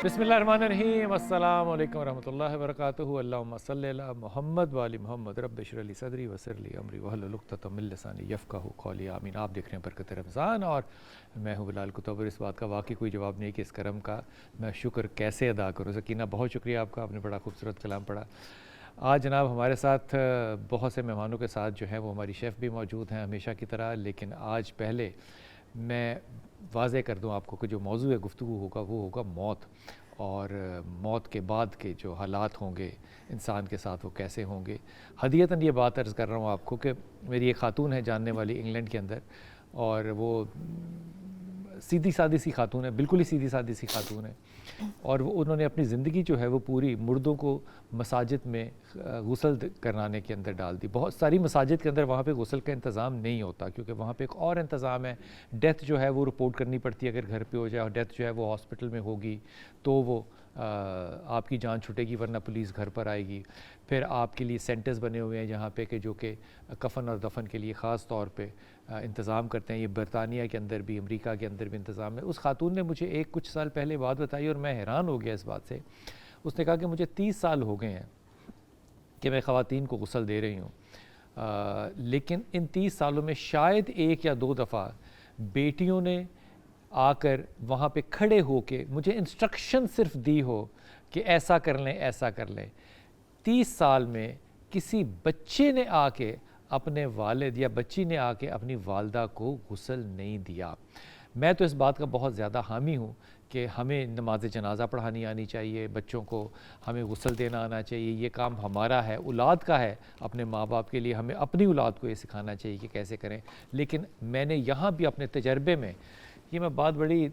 بسم اللہ الرحمن الرحیم، السلام علیکم ورحمۃ اللہ وبرکاتہ۔ اللہم صلی علی محمد وآل محمد، رب اشرح لی صدری ویسر لی امری واحلل عقدۃ من لسانی یفقہوا قولی، آمین۔ آپ دیکھ رہے ہیں برکت رمضان اور میں ہوں بلال کتب، اور اس بات کا واقعی کوئی جواب نہیں کہ اس کرم کا میں شکر کیسے ادا کروں۔ سکینہ بہت شکریہ آپ کا، آپ نے بڑا خوبصورت کلام پڑھا۔ آج جناب ہمارے ساتھ بہت سے مہمانوں کے ساتھ جو ہیں وہ ہماری شیف بھی موجود ہیں ہمیشہ کی طرح، لیکن آج پہلے میں واضح کر دوں آپ کو کہ جو موضوع گفتگو ہوگا وہ ہوگا موت، اور موت کے بعد کے جو حالات ہوں گے انسان کے ساتھ وہ کیسے ہوں گے۔ ہدیتاً یہ بات عرض کر رہا ہوں آپ کو کہ میری ایک خاتون ہے جاننے والی انگلینڈ کے اندر، اور وہ سیدھی سادی سی خاتون ہے، بالکل ہی سیدھی سادی سی خاتون ہے، اور انہوں نے اپنی زندگی جو ہے وہ پوری مردوں کو مساجد میں غسل کرانے کے اندر ڈال دی۔ بہت ساری مساجد کے اندر وہاں پہ غسل کا انتظام نہیں ہوتا، کیونکہ وہاں پہ ایک اور انتظام ہے، ڈیتھ جو ہے وہ رپورٹ کرنی پڑتی ہے اگر گھر پہ ہو جائے، اور ڈیتھ جو ہے وہ ہاسپٹل میں ہوگی تو وہ آپ کی جان چھٹے گی، ورنہ پولیس گھر پر آئے گی۔ پھر آپ کے لیے سینٹرز بنے ہوئے ہیں جہاں پہ کہ جو کہ کفن اور دفن کے لیے خاص طور پہ انتظام کرتے ہیں۔ یہ برطانیہ کے اندر بھی، امریکہ کے اندر بھی انتظام ہے۔ اس خاتون نے مجھے کچھ سال پہلے بات بتائی اور میں حیران ہو گیا اس بات سے۔ اس نے کہا کہ مجھے 30 سال ہو گئے ہیں کہ میں خواتین کو غسل دے رہی ہوں، لیکن ان 30 سالوں میں شاید 1 یا 2 دفعہ بیٹیوں نے آ کر وہاں پہ کھڑے ہو کے مجھے انسٹرکشن صرف دی ہو کہ ایسا کر لیں ایسا کر لیں۔ 30 سال میں کسی بچے نے آ کے اپنے والد یا بچی نے آ کے اپنی والدہ کو غسل نہیں دیا۔ میں تو اس بات کا بہت زیادہ حامی ہوں کہ ہمیں نماز جنازہ پڑھانی آنی چاہیے، بچوں کو ہمیں غسل دینا آنا چاہیے، یہ کام ہمارا ہے، اولاد کا ہے۔ اپنے ماں باپ کے لیے ہمیں اپنی اولاد کو یہ سکھانا چاہیے کہ کیسے کریں۔ لیکن میں نے یہاں بھی اپنے تجربے میں، یہ میں بات بڑی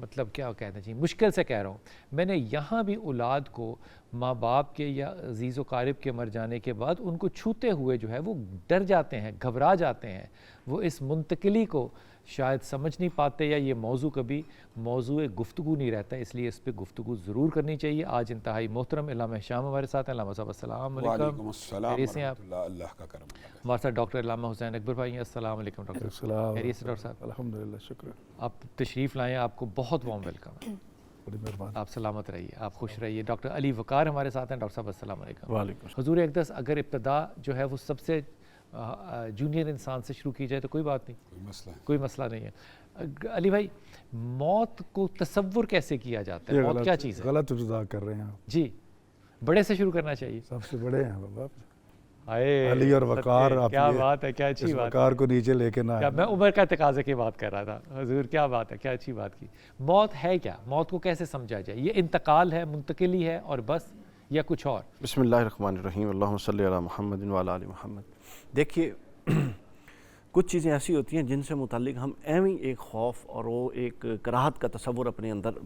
مطلب کیا کہنا چاہیے، مشکل سے کہہ رہا ہوں، میں نے یہاں بھی اولاد کو ماں باپ کے یا عزیز و قارب کے مر جانے کے بعد ان کو چھوتے ہوئے جو ہے وہ ڈر جاتے ہیں، گھبرا جاتے ہیں، وہ اس منتقلی کو شاید سمجھ نہیں پاتے، یا یہ موضوع کبھی موضوع گفتگو نہیں رہتا، اس لیے اس پہ گفتگو ضرور کرنی چاہیے۔ آج انتہائی محترم علامہ شام ہمارے ساتھ ہیں۔ علامہ صاحب السلام علیکم۔ وعلیکم السلام خیریت سے ہیں آپ؟ ورحمۃ اللہ، اللہ کا کرم۔ ہمارے ساتھ ڈاکٹر علامہ حسین اکبر بھائی ہیں۔ السلام علیکم ڈاکٹر صاحب۔ خیریت سے ڈاکٹر صاحب؟ الحمدللہ، شکر، آپ تشریف لائیں، آپ کو بہت وارم ویلکم ہے۔ بڑی مہربانی۔ آپ سلامت رہیے، آپ خوش رہیے۔ ڈاکٹر علی وقار ہمارے ساتھ ہیں۔ ڈاکٹر صاحب السلام علیکم۔ وعلیکم السلام۔ حضور اقدس اگر ابتدا جو ہے وہ سب سے جونیئر انسان سے شروع کی جائے تو کوئی بات نہیں، کوئی مسئلہ نہیں ہے۔ علی بھائی، موت کو تصور کیسے کیا جاتا ہے؟ موت کیا چیز ہے؟ غلط ابتدا کر رہے ہیں آپ۔ جی، بڑے سے شروع کرنا چاہیے۔ سب سے بڑے ہیں بابا، علی اور وقار۔ آپ کیا بات ہے، کیا اچھی بات ہے۔ وقار کو نیچے لے کے نہ آئے۔ میں عمر کا تقاضے کی بات کر رہا تھا۔ حضور کیا بات ہے، کیا اچھی بات کی۔ موت ہے کیا؟ موت کو کیسے سمجھا جائے؟ یہ انتقال ہے، منتقلی ہے اور بس، یا کچھ اور؟ بسم اللہ الرحمن الرحیم، اللہم صلی علی محمد وعلی آل محمد۔ دیکھیے، کچھ چیزیں ایسی ہوتی ہیں جن سے متعلق ہم ایویں ایک خوف اور وہ ایک کراہت کا تصور اپنے اندر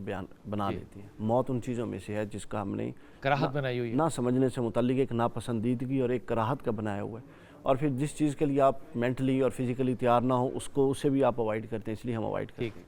بنا لیتی ہیں۔ موت ان چیزوں میں سے ہے جس کا ہم نے کراہت بنائی ہوئی ہے، نہ سمجھنے سے متعلق ایک ناپسندیدگی اور ایک کراہت کا بنایا ہوا ہے، اور پھر جس چیز کے لیے آپ مینٹلی اور فزیکلی تیار نہ ہو اسے بھی آپ اوائڈ کرتے ہیں، اس لیے ہم اوائڈ کرتے ہیں۔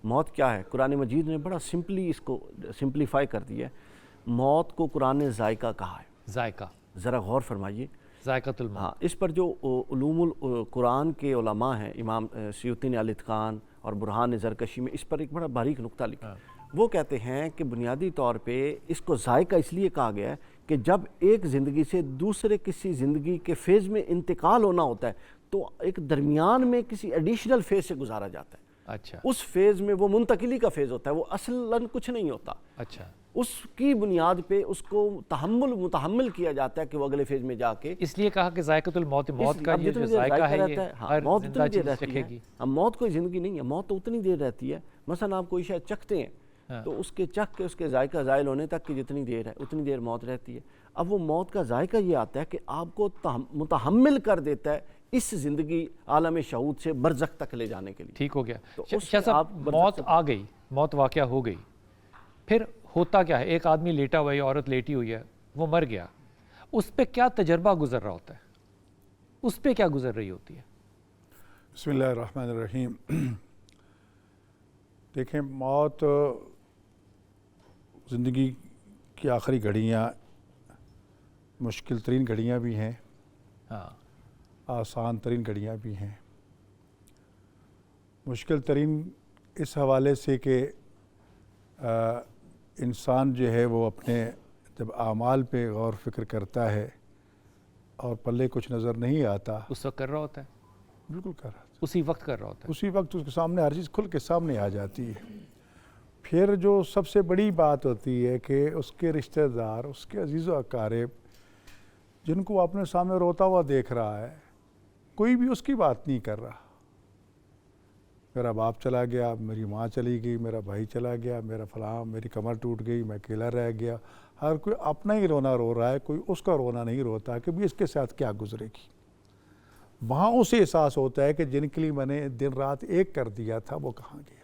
موت کیا ہے؟ قرآن مجید نے بڑا سمپلی اس کو سمپلیفائی کر دیا ہے۔ موت کو قرآن نے ذائقہ کہا ہے۔ ذائقہ، ذرا غور فرمائیے، ذائقۃ الموت۔ ہاں، اس پر جو علوم القرآن کے علماء ہیں، امام سیوطی نے الاتقان اور برہان زرکشی میں اس پر ایک بڑا باریک نقطہ لکھا۔ وہ کہتے ہیں کہ بنیادی طور پہ اس کو ذائقہ اس لیے کہا گیا ہے کہ جب ایک زندگی سے دوسرے کسی زندگی کے فیز میں انتقال ہونا ہوتا ہے تو ایک درمیان میں کسی ایڈیشنل فیز سے گزارا جاتا ہے۔ اچھا، اس فیز میں وہ منتقلی کا فیز ہوتا ہے، وہ اصلاً کچھ نہیں ہوتا۔ اچھا، اس کی بنیاد پہ اس کو متحمل کیا جاتا ہے کہ وہ اگلے فیز میں جا کے، اس لیے کہا کہ ذائقۃ الموت، موت کا یہ جو ذائقہ ہے یہ ہر زندہ چیز چکھے گی۔ موت کوئی زندگی نہیں ہے، موت تو اتنی دیر رہتی ہے، مثلا آپ کوئی شاید چکھتے ہیں تو اس کے چکھ کے اس کے ذائقہ زائل ہونے تک کی جتنی دیر ہے اتنی دیر موت رہتی ہے۔ اب وہ موت کا ذائقہ یہ آتا ہے کہ آپ کو متحمل کر دیتا ہے اس زندگی عالم شہود سے برزخ تک لے جانے کے لیے۔ ٹھیک ہو گیا شاہ صاحب، موت آ گئی، موت واقعہ ہو گئی، پھر ہوتا کیا ہے؟ ایک آدمی لیٹا ہوا ہے، عورت لیٹی ہوئی ہے، وہ مر گیا، اس پہ کیا تجربہ گزر رہا ہوتا ہے؟ اس پہ کیا گزر رہی ہوتی ہے؟ بسم اللہ الرحمن الرحیم۔ دیکھیں، موت زندگی کی آخری گھڑیاں مشکل ترین گھڑیاں بھی ہیں، ہاں، آسان ترین گھڑیاں بھی ہیں۔ مشکل ترین اس حوالے سے کہ انسان جو ہے وہ اپنے جب اعمال پہ غور فکر کرتا ہے اور پلے کچھ نظر نہیں آتا، اس وقت کر رہا ہوتا ہے، بالکل کر رہا تھا، اسی وقت کر رہا ہوتا ہے. اسی وقت اس کے سامنے ہر چیز کھل کے سامنے آ جاتی ہے. پھر جو سب سے بڑی بات ہوتی ہے کہ اس کے رشتہ دار، اس کے عزیز و اقارب جن کو اپنے سامنے روتا ہوا دیکھ رہا ہے، کوئی بھی اس کی بات نہیں کر رہا. میرا باپ چلا گیا، میری ماں چلی گئی، میرا بھائی چلا گیا، میرا فلاں، میری کمر ٹوٹ گئی، میں اکیلا رہ گیا. ہر کوئی اپنا ہی رونا رو رہا ہے، کوئی اس کا رونا نہیں روتا کہ بھی اس کے ساتھ کیا گزرے گی. وہاں اسے احساس ہوتا ہے کہ جن کے لیے میں نے دن رات ایک کر دیا تھا وہ کہاں گیا.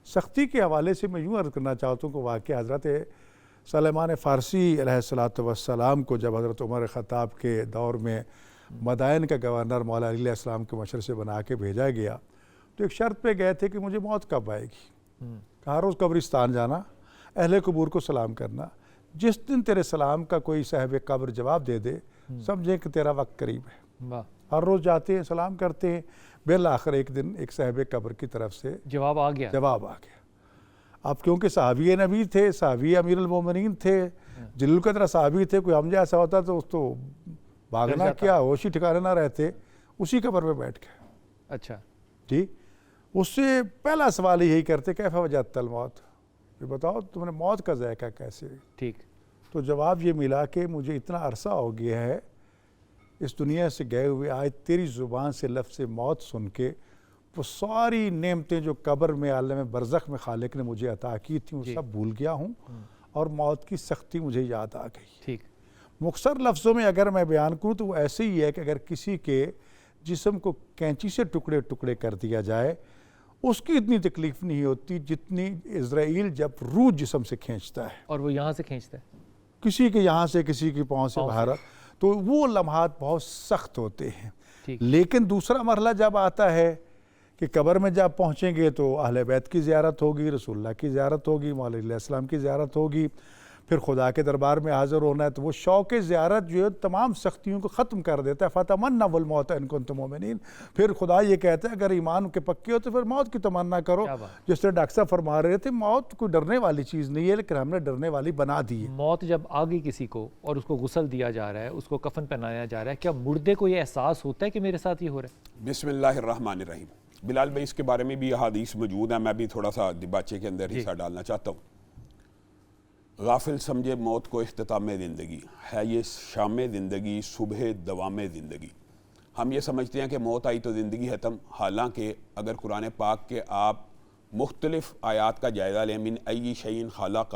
سختی کے حوالے سے میں یوں عرض کرنا چاہتا ہوں کہ واقعہ حضرت سلیمان فارسی علیہ الصلوۃ والسلام کو جب حضرت عمر خطاب کے دور میں مدائن کا گورنر مولا علی علیہ السلام کے مشورے سے بنا کے بھیجا گیا تو ایک شرط پہ گئے تھے کہ مجھے موت کب آئے گی. ہر روز قبرستان جانا، اہل قبور کو سلام کرنا، جس دن تیرے سلام کا کوئی صاحب قبر جواب دے دے سمجھے کہ تیرا وقت قریب ہے. ہر روز جاتے ہیں، سلام کرتے ہیں، بالآخر ایک دن ایک صاحب قبر کی طرف سے جواب آ گیا. اب کیونکہ صحابی نبی تھے، صحابی امیر المومنین تھے، جلیل القدر صحابی تھے، کوئی ہم جیسا ہوتا تو اس تو بھاگنا کیا، ہوش ہی ٹھکانے نہ رہتے، اسی قبر پہ بیٹھ گئے. اچھا جی، اس سے پہلا سوال یہی کرتے کیف وجدت الموت، یہ بتاؤ تم نے موت کا ذائقہ کیسے. ٹھیک. تو جواب یہ ملا کہ مجھے اتنا عرصہ ہو گیا ہے اس دنیا سے گئے ہوئے، آج تیری زبان سے لفظ موت سن کے وہ ساری نعمتیں جو قبر میں عالم برزخ میں خالق نے مجھے عطا کی تھیں وہ سب بھول گیا ہوں اور موت کی سختی مجھے یاد آ گئی. ٹھیک. مختصر لفظوں میں اگر میں بیان کروں تو وہ ایسے ہی ہے کہ اگر کسی کے جسم کو کینچی سے ٹکڑے ٹکڑے کر دیا جائے اس کی اتنی تکلیف نہیں ہوتی جتنی عزرائیل جب روح جسم سے کھینچتا ہے، اور وہ یہاں سے کھینچتا ہے، کسی کے یہاں سے کسی کی پاؤں سے باہر، تو وہ لمحات بہت سخت ہوتے ہیں. لیکن دوسرا مرحلہ جب آتا ہے کہ قبر میں جب پہنچیں گے تو اہل بیت کی زیارت ہوگی، رسول اللہ کی زیارت ہوگی، مولا علیہ السلام کی زیارت ہوگی، پھر خدا کے دربار میں حاضر ہونا ہے. تو وہ شوق زیارت جو ہے تمام سختیوں کو ختم کر دیتا ہے. فَتَمَنَّوُا الْمَوْتَ إِن كُنتُم مُؤْمِنِينَ. پھر خدا یہ کہتا ہے اگر ایمان کے پکے ہو تو پھر موت کی تمنا کرو. جس طرح ڈاکٹر صاحب فرما رہے تھے موت کوئی ڈرنے والی چیز نہیں ہے لیکن ہم نے ڈرنے والی بنا دی ہے. موت جب آ گئی کسی کو اور اس کو غسل دیا جا رہا ہے، اس کو کفن پہنایا جا رہا ہے، کیا مردے کو یہ احساس ہوتا ہے کہ میرے ساتھ یہ ہو رہا ہے؟ بسم اللہ الرحمن الرحیم. بلال بھائی اس کے بارے میں بھی احادیث موجود ہیں، میں بھی تھوڑا سا دباچے کے اندر حصہ ڈالنا چاہتا ہوں. غافل سمجھے موت کو اختتام زندگی ہے، یہ شام زندگی، صبح دوام زندگی. ہم یہ سمجھتے ہیں کہ موت آئی تو زندگی ختم، حالانکہ اگر قرآن پاک کے آپ مختلف آیات کا جائزہ لیں، من ای شیء خلق،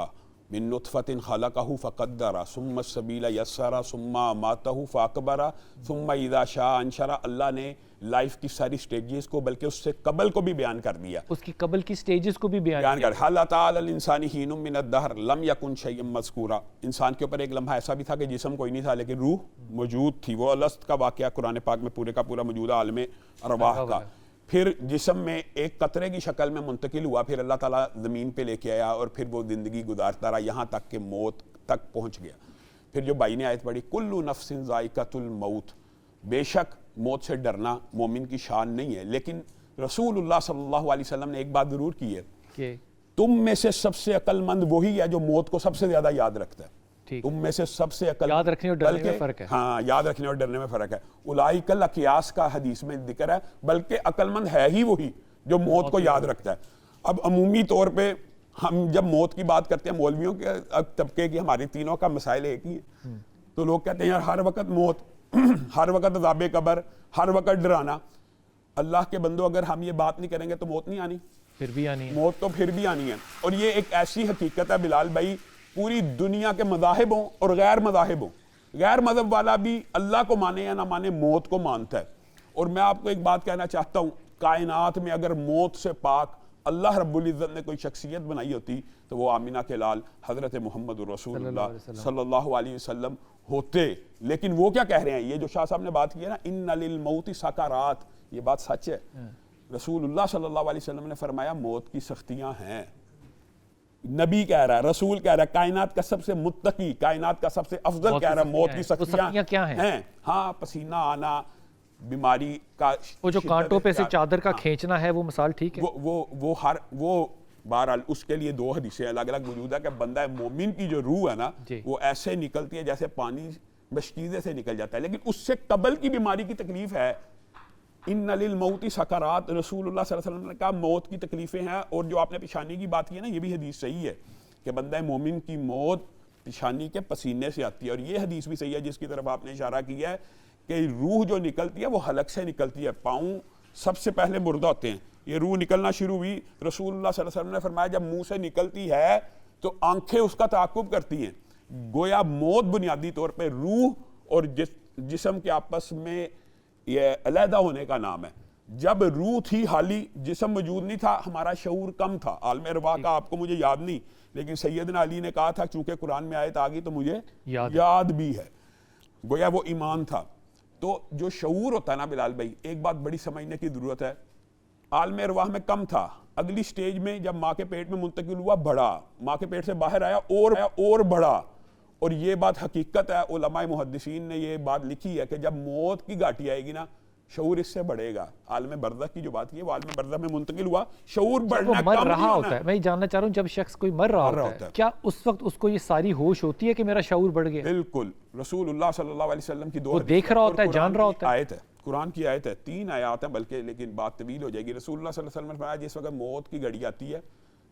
من نطفۃ خلقہ فقدر ثم السبیل یسر ثم اماتہ فاقبر ثم اذا شاء انشر. اللہ نے لائف کی ساری سٹیجز کو بلکہ اس سے قبل کو بھی بیان کر دیا، اس کی قبل کی سٹیجز کو بھی بیان کر. حل اتى علی الانسان حین من الدہر لم یکن شیئا مذکورا. انسان کے اوپر ایک لمحہ ایسا بھی تھا کہ جسم کوئی نہیں تھا لیکن روح موجود تھی. وہ الست کا واقعہ قرآن پاک میں پورے کا پورا موجود ہے، عالم ارواح کا. پھر جسم میں ایک قطرے کی شکل میں منتقل ہوا، پھر اللہ تعالیٰ زمین پہ لے کے آیا اور پھر وہ زندگی گزارتا رہا یہاں تک کہ موت تک پہنچ گیا. پھر جو بھائی نے آیت پڑھی کل نفس ذائقۃ الموت، بے شک موت سے ڈرنا مومن کی شان نہیں ہے، لیکن رسول اللہ صلی اللہ علیہ وسلم نے ایک بات ضرور کی ہے کہ تم میں سے سب سے عقل مند وہی ہے جو موت کو سب سے زیادہ یاد رکھتا ہے. تم میں سے سب سے عقل، یاد رکھنے اور ڈرنے میں فرق ہے. ہاں، یاد رکھنے اور ڈرنے میں فرق ہے. اولئک الاقیاس کا حدیث میں ذکر ہے، بلکہ عقل مند ہے ہی وہی جو موت کو یاد رکھتا ہے. اب عمومی طور پہ ہم جب موت کی بات کرتے ہیں، مولویوں کے طبقے کی ہماری تینوں کا مسائل ایک ہی ہے. تو لوگ کہتے ہیں یار ہر وقت موت، ہر وقت عذاب قبر، ہر وقت ڈرانا. اللہ کے بندو اگر ہم یہ بات نہیں کریں گے تو موت نہیں آنی، پھر بھی آنی ہے. موت تو پھر بھی آنی ہے. اور یہ ایک ایسی حقیقت ہے بلال بھائی، پوری دنیا کے مذاہب ہوں اور غیر مذاہب ہوں، غیر مذہب والا بھی اللہ کو مانے یا نہ مانے موت کو مانتا ہے. اور میں آپ کو ایک بات کہنا چاہتا ہوں، کائنات میں اگر موت سے پاک اللہ رب العزت نے کوئی شخصیت بنائی ہوتی تو وہ آمینہ کے لال حضرت محمد رسول اللہ صلی اللہ علیہ وسلم ہوتے. لیکن وہ کیا کہہ رہے ہیں، یہ جو شاہ صاحب نے بات کی ہے نا، ان للموت سکرات، یہ بات سچ ہے. رسول اللہ صلی اللہ علیہ وسلم نے فرمایا موت کی سختیاں ہیں. نبی کہہ رہا ہے، رسول کہہ رہا ہے، کائنات کا سب سے متقی، کائنات کا سب سے افضل کہہ رہا ہے موت کی سختیاں کیا ہیں. ہاں، پسینہ آنا، بیماری کا، وہ جو کانٹوں پہ سے چادر کا کھینچنا ہے وہ مثال ٹھیک ہے. وہ بہرحال اس کے لیے 2 حدیثیں الگ الگ موجود ہے کہ بندہ مومن کی جو روح ہے نا وہ ایسے نکلتی ہے جیسے پانی بشکیزے سے نکل جاتا ہے. لیکن اس سے قبل کی بیماری کی تکلیف ہے. ان للموت سکرات, رسول اللہ صلی اللہ علیہ وسلم نے کہا موت کی تکلیفیں ہیں. اور جو آپ نے پیشانی کی بات کی ہے نا, یہ بھی حدیث صحیح ہے کہ بندہ مومن کی موت پیشانی کے پسینے سے آتی ہے. اور یہ حدیث بھی صحیح ہے جس کی طرف آپ نے اشارہ کیا ہے کہ روح جو نکلتی ہے وہ حلق سے نکلتی ہے. پاؤں سب سے پہلے مردہ ہوتے ہیں, یہ روح نکلنا شروع ہوئی. رسول اللہ صلی اللہ علیہ وسلم نے فرمایا جب منہ سے نکلتی ہے تو آنکھیں اس کا تعاقب کرتی ہیں. گویا موت بنیادی طور پہ روح اور جسم کے آپس میں یہ علیحدہ ہونے کا نام ہے. جب روح تھی حالی, جسم موجود نہیں تھا, ہمارا شعور کم تھا. عالم ارواح کا آپ کو مجھے یاد نہیں, لیکن سیدنا علی نے کہا تھا چونکہ قرآن میں آیت آ گئی تو مجھے یاد بھی ہے. گویا وہ ایمان تھا. تو جو شعور ہوتا ہے نا بلال بھائی, ایک بات بڑی سمجھنے کی ضرورت ہے. عالم ارواح میں کم تھا, اگلی سٹیج میں جب ماں کے پیٹ میں منتقل ہوا بڑھا, ماں کے پیٹ سے باہر آیا اور بڑھا. اور یہ بات حقیقت ہے, علماء محدثین نے یہ بات لکھی ہے کہ جب موت کی گھاٹی آئے گی نا شعور اس سے بڑھے گا. عالم برزخ کی جو بات کی ہے وہ عالم برزخ میں منتقل ہوا, شعور بڑھنا کم مر رہا ہوتا ہے. میں یہ جاننا چاہ رہا ہوں جب شخص کوئی مر رہا ہوتا ہے کیا اس وقت اس کو یہ ساری ہوش ہوتی ہے کہ میرا شعور بڑھ گیا؟ بالکل. رسول اللہ صلی اللہ علیہ وسلم کی 2 وہ دیکھ رہا ہوتا ہے, جان رہا ہوتا ہے. آیت ہے, قرآن کی آیت ہے, 3 آیات ہیں بلکہ, لیکن بات طویل ہو جائے گی. رسول اللہ صلی اللہ علیہ وسلم نے فرمایا جس وقت موت کی گھڑی آتی ہے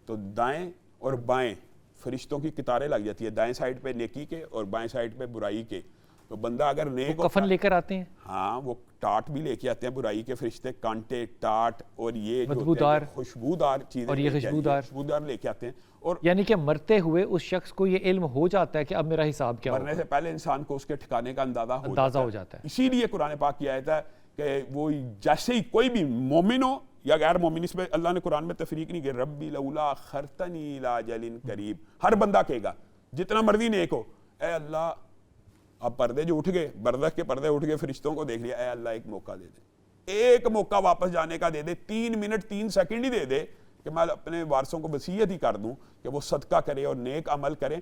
تو دائیں اور بائیں فرشتوں کی قطاریں لگ جاتی ہے, دائیں سائڈ پہ نیکی کے اور بائیں سائڈ پہ برائی کے. تو بندہ اگر نیک کفن لے کر آتے ہیں, ہاں وہ ٹاٹ بھی لے کے آتے ہیں برائی کے فرشتے, کانٹے, ٹاٹ اور یہ بدبودار خوشبودار چیزیں, اور یہ خوشبودار لے کے آتے ہیں. اور یعنی کہ مرتے ہوئے اس شخص کو یہ علم ہو جاتا ہے کہ اب میرا حساب کیا ہوگا. مرنے سے پہلے انسان کو اس کے ٹھکانے کا اندازہ ہو جاتا ہے. اسی لیے قرآن پاک کی آیت ہے کہ وہ جیسے ہی کوئی بھی مومن ہو یا غیر مومن, اس پہ اللہ نے قرآن میں تفریق نہیں کی. ربی لولا اخرتنی الی اجل قریب. ہر بندہ کہے گا جتنا مرضی نیک ہو, اے اللہ اب پردے جو اٹھ گئے, برزخ کے پردے اٹھ گئے, فرشتوں کو دیکھ لیا, اے اللہ ایک موقع دے دے, ایک موقع واپس جانے کا دے دے, 3 منٹ 3 سیکنڈ ہی دے دے کہ میں اپنے وارثوں کو وصیت ہی کر دوں کہ وہ صدقہ کرے اور نیک عمل کریں.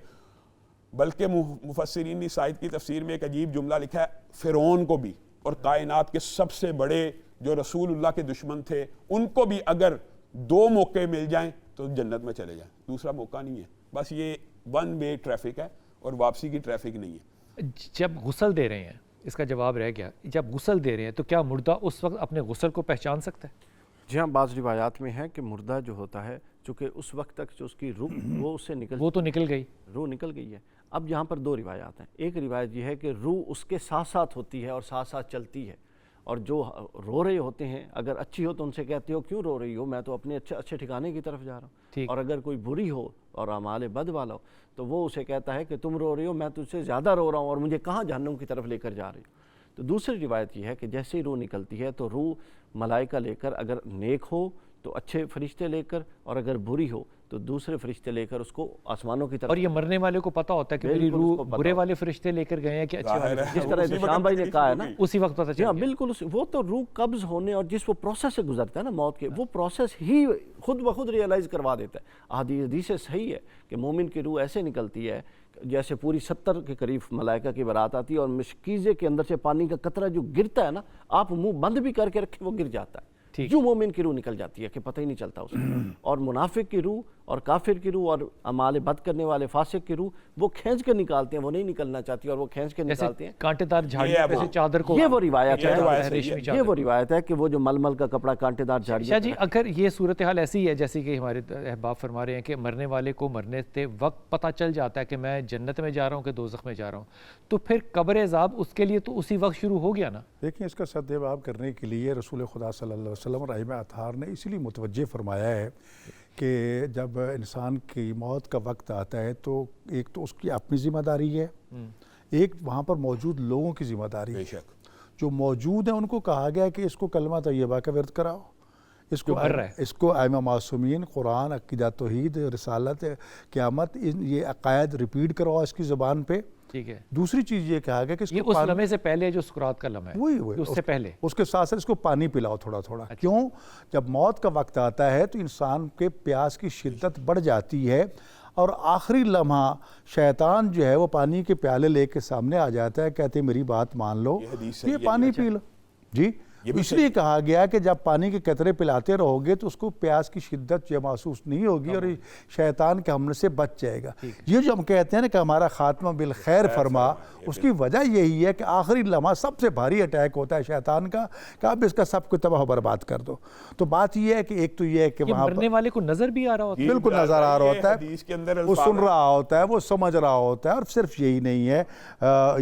بلکہ مفسرین نے سائد کی تفسیر میں ایک عجیب جملہ لکھا ہے, فرعون کو بھی اور کائنات کے سب سے بڑے جو رسول اللہ کے دشمن تھے ان کو بھی اگر 2 موقع مل جائیں تو جنت میں چلے جائیں, دوسرا موقع نہیں ہے. بس یہ 1 وے ٹریفک ہے اور واپسی کی ٹریفک نہیں ہے. جب غسل دے رہے ہیں, اس کا جواب رہ گیا, جب غسل دے رہے ہیں تو کیا مردہ اس وقت اپنے غسل کو پہچان سکتا ہے؟ جی ہاں, بعض روایات میں ہے کہ مردہ جو ہوتا ہے چونکہ اس وقت تک جو اس کی روح وہ اس سے وہ تو نکل گئی, روح نکل گئی ہے. اب یہاں پر 2 روایات ہیں. ایک روایت یہ ہے کہ روح اس کے ساتھ ساتھ ہوتی ہے اور ساتھ ساتھ چلتی ہے, اور جو رو رہے ہوتے ہیں اگر اچھی ہو تو ان سے کہتے ہو کیوں رو رہی ہو, میں تو اپنے اچھے ٹھکانے کی طرف جا رہا ہوں. اور اگر کوئی بری ہو اور اعمال بد والا ہو تو وہ اسے کہتا ہے کہ تم رو رہی ہو, میں تجھ سے زیادہ رو رہا ہوں اور مجھے کہاں جہنم کی طرف لے کر جا رہی ہو. تو دوسری روایت یہ ہے کہ جیسے ہی روح نکلتی ہے تو روح ملائکہ لے کر, اگر نیک ہو تو اچھے فرشتے لے کر, اور اگر بری ہو تو دوسرے فرشتے لے کر اس کو آسمانوں کی طرف. اور یہ مرنے والے کو پتہ ہوتا ہے کہ میری روح برے والے فرشتے لے کر گئے ہیں کہ اچھے والے, جس طرح شام بھائی نے کہا ہے نا اسی وقت پتہ چلا. ہاں بالکل, وہ تو روح قبض ہونے اور جس وہ پروسیس سے گزرتا ہے نا موت کے, وہ پروسیس ہی خود بخود ریئلائز کروا دیتا ہے. حدیث صحیح ہے کہ مومن کی روح ایسے نکلتی ہے جیسے پوری 70 کے قریب ملائکہ کی بارات آتی ہے, اور مشکیزے کے اندر سے پانی کا قطرہ جو گرتا ہے نا, آپ منہ بند بھی کر کے رکھے وہ گر جاتا ہے. جو مومن کی روح نکل جاتی ہے کہ پتہ ہی نہیں چلتا اسے. اور منافق کی روح اور کافر کی روح اور اعمال بد کرنے والے فاسق کی روح وہ کھینچ کر نکالتے ہیں, وہ نہیں نکلنا چاہتی اور وہ کھینچ کے نکالتے ہیں کانٹے دار جھاڑی پہ سے چادر کو. یہ وہ روایت ہے, یہ وہ روایت ہے کہ وہ جو ململ کا کپڑا کانٹے دار جھاڑی. شاہ جی اگر یہ صورتحال ایسی ہے جیسے کہ ہمارے احباب فرما رہے ہیں کہ مرنے والے کو مرنے سے وقت پتہ چل جاتا ہے کہ میں جنت میں جا رہا ہوں کہ دوزخ میں جا رہا ہوں, تو پھر قبر عذاب اس کے لیے تو اسی وقت شروع ہو گیا نا. دیکھیں اس کا سدجواب کرنے کے لیے رسول خدا صلی اللہ علیہ وسلم رحمہ اطہار نے اسی لیے متوجہ فرمایا ہے کہ جب انسان کی موت کا وقت آتا ہے تو ایک تو اس کی اپنی ذمہ داری ہے, ایک وہاں پر موجود لوگوں کی ذمہ داری ہے. جو موجود ہیں ان کو کہا گیا کہ اس کو کلمہ طیبہ کا ورد کراؤ, اس کو ائمہ معصومین, قرآن, عقیدہ توحید, رسالت, قیامت, یہ عقائد ریپیٹ کرواؤ اس کی زبان پہ. ٹھیک ہے. دوسری چیز یہ کہا گیا کہ اس لمحے سے پہلے جو سکرات کا لمحہ ہے وہی اس سے پہلے اس کے ساتھ ساتھ اس کو پانی پلاؤ تھوڑا تھوڑا. کیوں؟ جب موت کا وقت آتا ہے تو انسان کے پیاس کی شدت بڑھ جاتی ہے, اور آخری لمحہ شیطان جو ہے وہ پانی کے پیالے لے کے سامنے آ جاتا ہے, کہتے ہیں میری بات مان لو, یہ پانی پی لو. جی اس لیے کہا گیا کہ جب پانی کے قطرے پلاتے رہو گے تو اس کو پیاس کی شدت یہ محسوس نہیں ہوگی اور شیطان کے حملے سے بچ جائے گا. یہ جو ہم کہتے ہیں نا کہ ہمارا خاتمہ بالخیر فرما، اس کی وجہ یہی ہے کہ آخری لمحہ سب سے بھاری اٹیک ہوتا ہے شیطان کا کہ اب اس کا سب کو تباہ و برباد کر دو. تو بات یہ ہے کہ ایک تو یہ ہے کہ وہاں مرنے والے کو نظر بھی آ رہا ہوتا ہے، بالکل نظر آ رہا ہوتا ہے، حدیث کے اندر وہ سن رہا ہوتا ہے، وہ سمجھ رہا ہوتا ہے. اور صرف یہی نہیں ہے،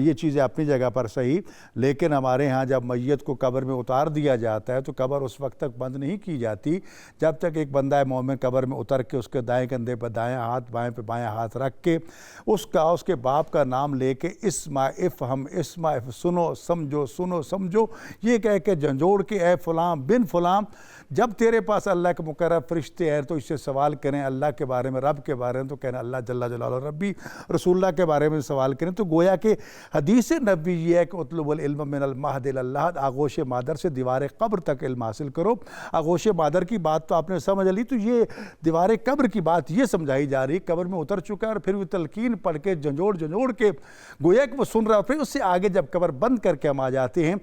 یہ چیزیں اپنی جگہ پر صحیح، لیکن ہمارے ہاں جب میت کو قبر میں اتار دیا جاتا ہے تو قبر اس وقت تک بند نہیں کی جاتی جب تک ایک بندہ مومن قبر میں اتر کے اس کے دائیں کندھے پر دائیں ہاتھ، بائیں پہ بائیں ہاتھ رکھ کے اس کے باپ کا نام لے کے اسمع افہم اسمع سنو سمجھو سنو سمجھو یہ کہہ کے جھنجھوڑ کے اے فلاں بن فلاں، جب تیرے پاس اللہ کے مقرر فرشتے ہیں تو اس سے سوال کریں اللہ کے بارے میں، رب کے بارے میں تو کہنا اللہ جل جلالہ ربی، رسول اللہ کے بارے میں سوال کریں. تو گویا کہ حدیث نبی یہ ہے کہ اطلب العلم من المہد الی اللحد، آغوش مادر سے دیوار قبر تک علم حاصل کرو. آغوش مادر کی بات تو آپ نے سمجھ لی، تو یہ دیوار قبر کی بات یہ سمجھائی جا رہی، قبر میں اتر چکا ہے اور پھر وہ تلقین پڑھ کے جھنجھوڑ کے گویا کہ وہ سن رہا. پھر اس سے آگے جب قبر بند کر کے ہم آ جاتے ہیں،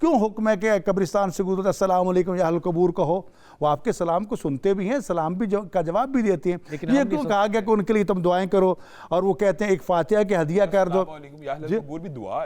کیوں حکم ہے کہ قبرستان سے گزرتا السلام علیکم یا اہل القبور کہو؟ وہ آپ کے سلام کو سنتے بھی ہیں، سلام بھی کا جواب بھی دیتے ہیں. یہ کیوں کہا گیا کہ ان کے لیے تم دعائیں کرو؟ اور وہ کہتے ہیں ایک فاتحہ کے ہدیہ کر دو،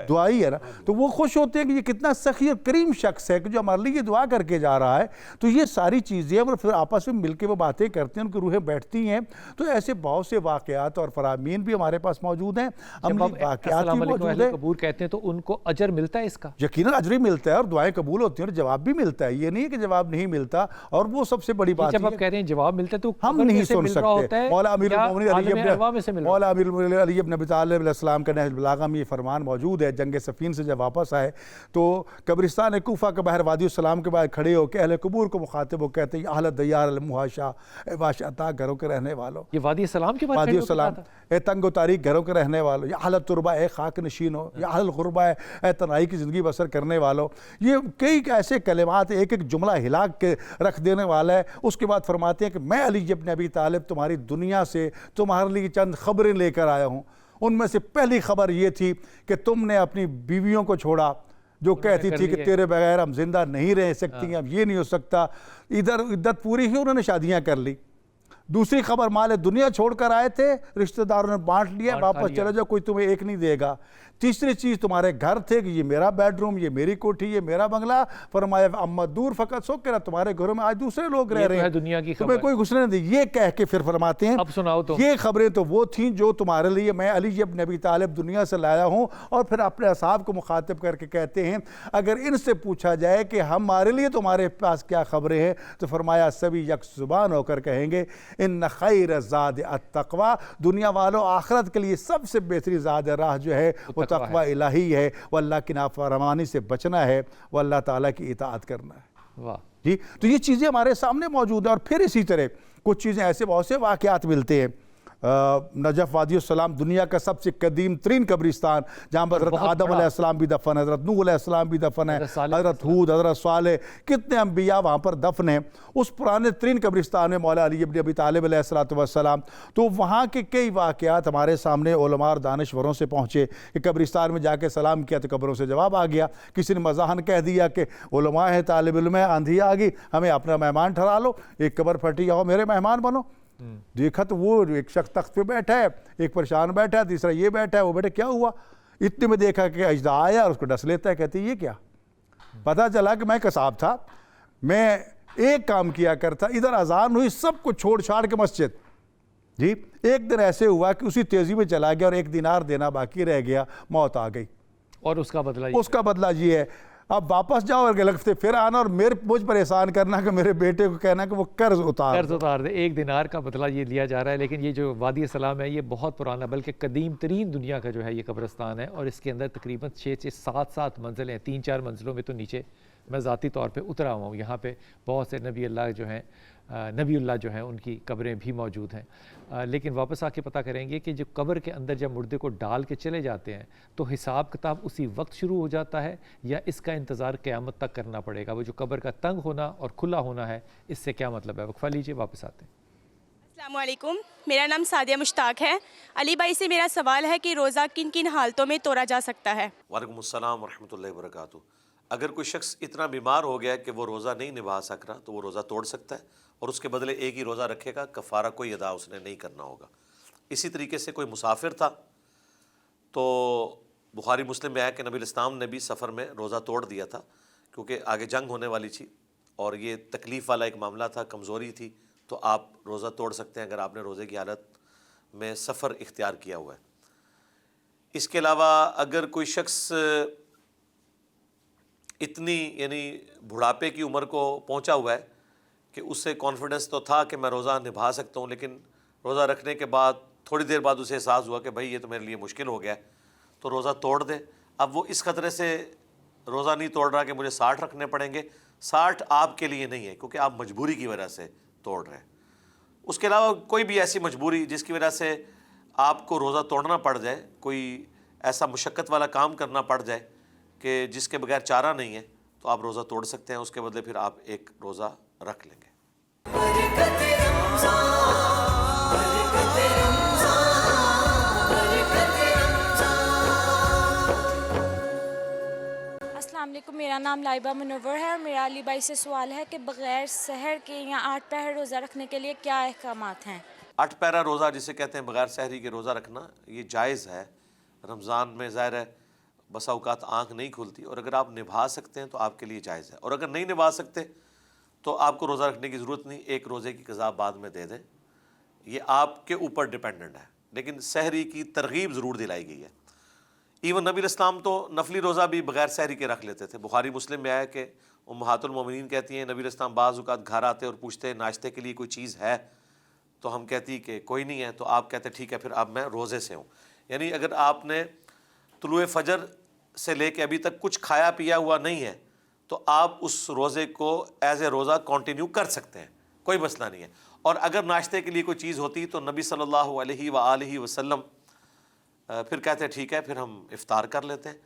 دعا ہی ہے نا. تو وہ خوش ہوتے ہیں کہ یہ کتنا سخی اور کریم شخص ہے کہ جو ہمارے لیے یہ دعا کر کے جا رہا ہے. تو یہ ساری چیزیں اور پھر آپس میں مل کے وہ باتیں کرتے ہیں، ان کی روحیں بیٹھتی ہیں. تو ایسے بہت سے واقعات اور فرامین بھی ہمارے پاس موجود ہیں، عملی واقعات بھی موجود ہیں. قبور کہتے ہیں تو ان کو اجر ملتا ہے اس کا؟ یقیناً اجر ہی ملتا ہے اور دعائیں قبول ہوتی ہیں اور جواب بھی ملتا ہے. یہ نہیں ہے کہ جواب نہیں ملتا. اور وہ سب سے بڑی بات جب آپ کہہ رہے ہیں جواب ملتا ہے تو ہم نہیں سن سکتے. مولا امیر المومنین علی ابن ابی طالب علیہ السلام کا نہج البلاغہ میں یہ فرمان موجود ہے. جنگ صفین سے جب واپس آئے تو قبرستان کوفہ کے باہر وادی السلام کے باہر کھڑے ہو کے اہل قبور کو مخاطب ہو کہتے ہیں یا اہل دیار المحاشا، اے واشعتا گھروں کے رہنے والوں. یہ وادی السلام کے وادی السلام، اے تنگ و تاریک گھروں کے رہنے والوں، یا اہل تربہ اے خاک نشینوں، یا اہل غربہ اے تنہائی کی زندگی بسر کرنے والوں. یہ کئی ایسے کلمات، ایک ایک جملہ ہلا کے رکھ دینے والا ہے. اس کے بعد فرماتے ہیں کہ میں علی ابن ابی طالب تمہاری دنیا سے تمہارے لیے چند خبریں لے کر آیا ہوں. ان میں سے پہلی خبر یہ تھی کہ تم نے اپنی بیویوں کو چھوڑا جو کہتی تھی کہ تیرے بغیر ہم زندہ نہیں رہ سکتی، اب یہ نہیں ہو سکتا. ادھر عدت پوری ہی انہوں نے شادیاں کر لی. دوسری خبر مال دنیا چھوڑ کر آئے تھے، رشتہ داروں نے بانٹ لیا، واپس چلے جاؤ، کوئی تمہیں ایک نہیں دے گا. تیسری چیز تمہارے گھر تھے کہ یہ میرا بیڈ روم، یہ میری کوٹھی، یہ میرا بنگلہ. فرمایا اما دور فقط سکر، تمہارے گھروں میں آج دوسرے لوگ رہ رہے ہیں، دنیا کی تمہیں کوئی گھسنے نہیں دے. یہ کہہ کے پھر فرماتے ہیں اب سناؤ تو یہ خبریں تو وہ تھیں جو تمہارے لیے میں علی ابن ابی طالب دنیا سے لایا ہوں. اور پھر اپنے اصحاب کو مخاطب کر کے کہتے ہیں اگر ان سے پوچھا جائے کہ ہمارے لیے تمہارے پاس کیا خبریں ہیں تو فرمایا سبھی یک زبان ہو کر کہیں گے ان خیر زاد التقوی، دنیا والوں آخرت کے لیے سب سے بہتری زاد راہ جو ہے وہ تقوی الہی ہے، وہ اللہ کی نافرمانی سے بچنا ہے، وہ اللہ تعالیٰ کی اطاعت کرنا ہے. واہ جی، تو یہ چیزیں ہمارے سامنے موجود ہیں. اور پھر اسی طرح کچھ چیزیں ایسے بہت سے واقعات ملتے ہیں. نجف وادی السلام دنیا کا سب سے قدیم ترین قبرستان جہاں حضرت آدم علیہ السلام بھی دفن ہے، حضرت نوح علیہ السلام بھی دفن ہے، حضرت ہود، حضرت صالح، کتنے انبیاء وہاں پر دفن ہیں. اس پرانے ترین قبرستان میں مولا علی ابن ابی طالب علیہ السلام. تو وہاں کے کئی واقعات ہمارے سامنے علماء اور دانشوروں سے پہنچے کہ قبرستان میں جا کے سلام کیا تو قبروں سے جواب آ گیا. کسی نے مزاحن کہہ دیا کہ علماء ہیں، طالب علم ہے، آندھی آ گئی، ہمیں اپنا مہمان ٹھہرا لو، ایک قبر پھٹی آؤ میرے مہمان بنو. دیکھا تو وہ ایک شخص تخت پہ بیٹھا ہے، ایک پریشان بیٹھا ہے، تیسرا یہ بیٹھا ہے، وہ بیٹھا کیا ہوا؟ اتنے میں دیکھا کہ اجدہ آیا اور اس کو ڈس لیتا ہے. کہتے یہ کیا؟ پتہ چلا کہ میں قصاب تھا، میں ایک کام کیا کرتا، ادھر اذان ہوئی سب کو چھوڑ چھاڑ کے مسجد. جی، ایک دن ایسے ہوا کہ اسی تیزی میں چلا گیا اور 1 دینار دینا باقی رہ گیا، موت آ گئی. اور اس کا بدلہ یہ ہے اب واپس جاؤ اور اگلے ہفتے پھر آنا اور مجھ پر احسان کرنا کہ میرے بیٹے کو کہنا کہ وہ قرض اتار دے. 1 دینار کا بدلہ یہ لیا جا رہا ہے. لیکن یہ جو وادی السلام ہے یہ بہت پرانا بلکہ قدیم ترین دنیا کا جو ہے یہ قبرستان ہے. اور اس کے اندر تقریباً 6-7 منزلیں ہیں. 3-4 منزلوں میں تو نیچے میں ذاتی طور پہ اترا ہوا ہوں. یہاں پہ بہت سے نبی اللہ جو ہیں ان کی قبریں بھی موجود ہیں. لیکن واپس آ کے پتہ کریں گے کہ جو قبر کے اندر جب مردے کو ڈال کے چلے جاتے ہیں تو حساب کتاب اسی وقت شروع ہو جاتا ہے یا اس کا انتظار قیامت تک کرنا پڑے گا؟ وہ جو قبر کا تنگ ہونا اور کھلا ہونا ہے اس سے کیا مطلب ہے؟ وقفہ لیجیے، واپس آتے ہیں. السلام علیکم، میرا نام سعدیہ مشتاق ہے. علی بھائی سے میرا سوال ہے کہ روزہ کن کن حالتوں میں توڑا جا سکتا ہے؟ وعلیکم السلام ورحمۃ اللہ وبرکاتہ. اگر کوئی شخص اتنا بیمار ہو گیا کہ وہ روزہ نہیں نبھا سک رہا تو وہ روزہ توڑ سکتا ہے اور اس کے بدلے ایک ہی روزہ رکھے گا، کفارہ کوئی ادا اس نے نہیں کرنا ہوگا۔ اسی طریقے سے کوئی مسافر تھا تو بخاری مسلم میں آیا کہ نبی الاسلام نے بھی سفر میں روزہ توڑ دیا تھا، کیونکہ آگے جنگ ہونے والی تھی اور یہ تکلیف والا ایک معاملہ تھا، کمزوری تھی، تو آپ روزہ توڑ سکتے ہیں اگر آپ نے روزے کی حالت میں سفر اختیار کیا ہوا ہے۔ اس کے علاوہ اگر کوئی شخص اتنی یعنی بڑھاپے کی عمر کو پہنچا ہوا ہے کہ اس سے کانفیڈنس تو تھا کہ میں روزہ نبھا سکتا ہوں، لیکن روزہ رکھنے کے بعد تھوڑی دیر بعد اسے احساس ہوا کہ بھائی یہ تو میرے لیے مشکل ہو گیا ہے، تو روزہ توڑ دے۔ اب وہ اس خطرے سے روزہ نہیں توڑ رہا کہ مجھے 60 رکھنے پڑیں گے، 60 آپ کے لیے نہیں ہے کیونکہ آپ مجبوری کی وجہ سے توڑ رہے ہیں۔ اس کے علاوہ کوئی بھی ایسی مجبوری جس کی وجہ سے آپ کو روزہ توڑنا پڑ جائے، کوئی ایسا مشقت والا کام کرنا پڑ جائے کہ جس کے بغیر چارہ نہیں ہے، تو آپ روزہ توڑ سکتے ہیں، اس کے بدلے پھر آپ ایک روزہ رکھ لیں گے۔ السلام علیکم، میرا نام لائبہ منور ہے اور میرا علی بھائی سے سوال ہے کہ بغیر سحر کے یا 8 پہر روزہ رکھنے کے لیے کیا احکامات ہیں؟ 8 پیرا روزہ جسے کہتے ہیں بغیر سحری کے روزہ رکھنا، یہ جائز ہے۔ رمضان میں ظاہر ہے بسا اوقات آنکھ نہیں کھلتی، اور اگر آپ نبھا سکتے ہیں تو آپ کے لیے جائز ہے، اور اگر نہیں نبھا سکتے تو آپ کو روزہ رکھنے کی ضرورت نہیں، ایک روزے کی قضا بعد میں دے دیں، یہ آپ کے اوپر ڈیپینڈنٹ ہے، لیکن سحری کی ترغیب ضرور دلائی گئی ہے۔ ایون نبی الاسلام تو نفلی روزہ بھی بغیر سحری کے رکھ لیتے تھے۔ بخاری مسلم میں آیا کہ امہات المومنین کہتی ہیں نبی الاسلام بعض اوقات گھر آتے اور پوچھتے ناشتے کے لیے کوئی چیز ہے، تو ہم کہتی کہ کوئی نہیں ہے، تو آپ کہتے ٹھیک ہے پھر اب میں روزے سے ہوں۔ یعنی اگر آپ نے طلوع فجر سے لے کے ابھی تک کچھ کھایا پیا ہوا نہیں ہے تو آپ اس روزے کو ایز اے روزہ کنٹینیو کر سکتے ہیں، کوئی مسئلہ نہیں ہے۔ اور اگر ناشتے کے لیے کوئی چیز ہوتی تو نبی صلی اللہ علیہ وآلہ وسلم پھر کہتے ہیں ٹھیک ہے پھر ہم افطار کر لیتے ہیں۔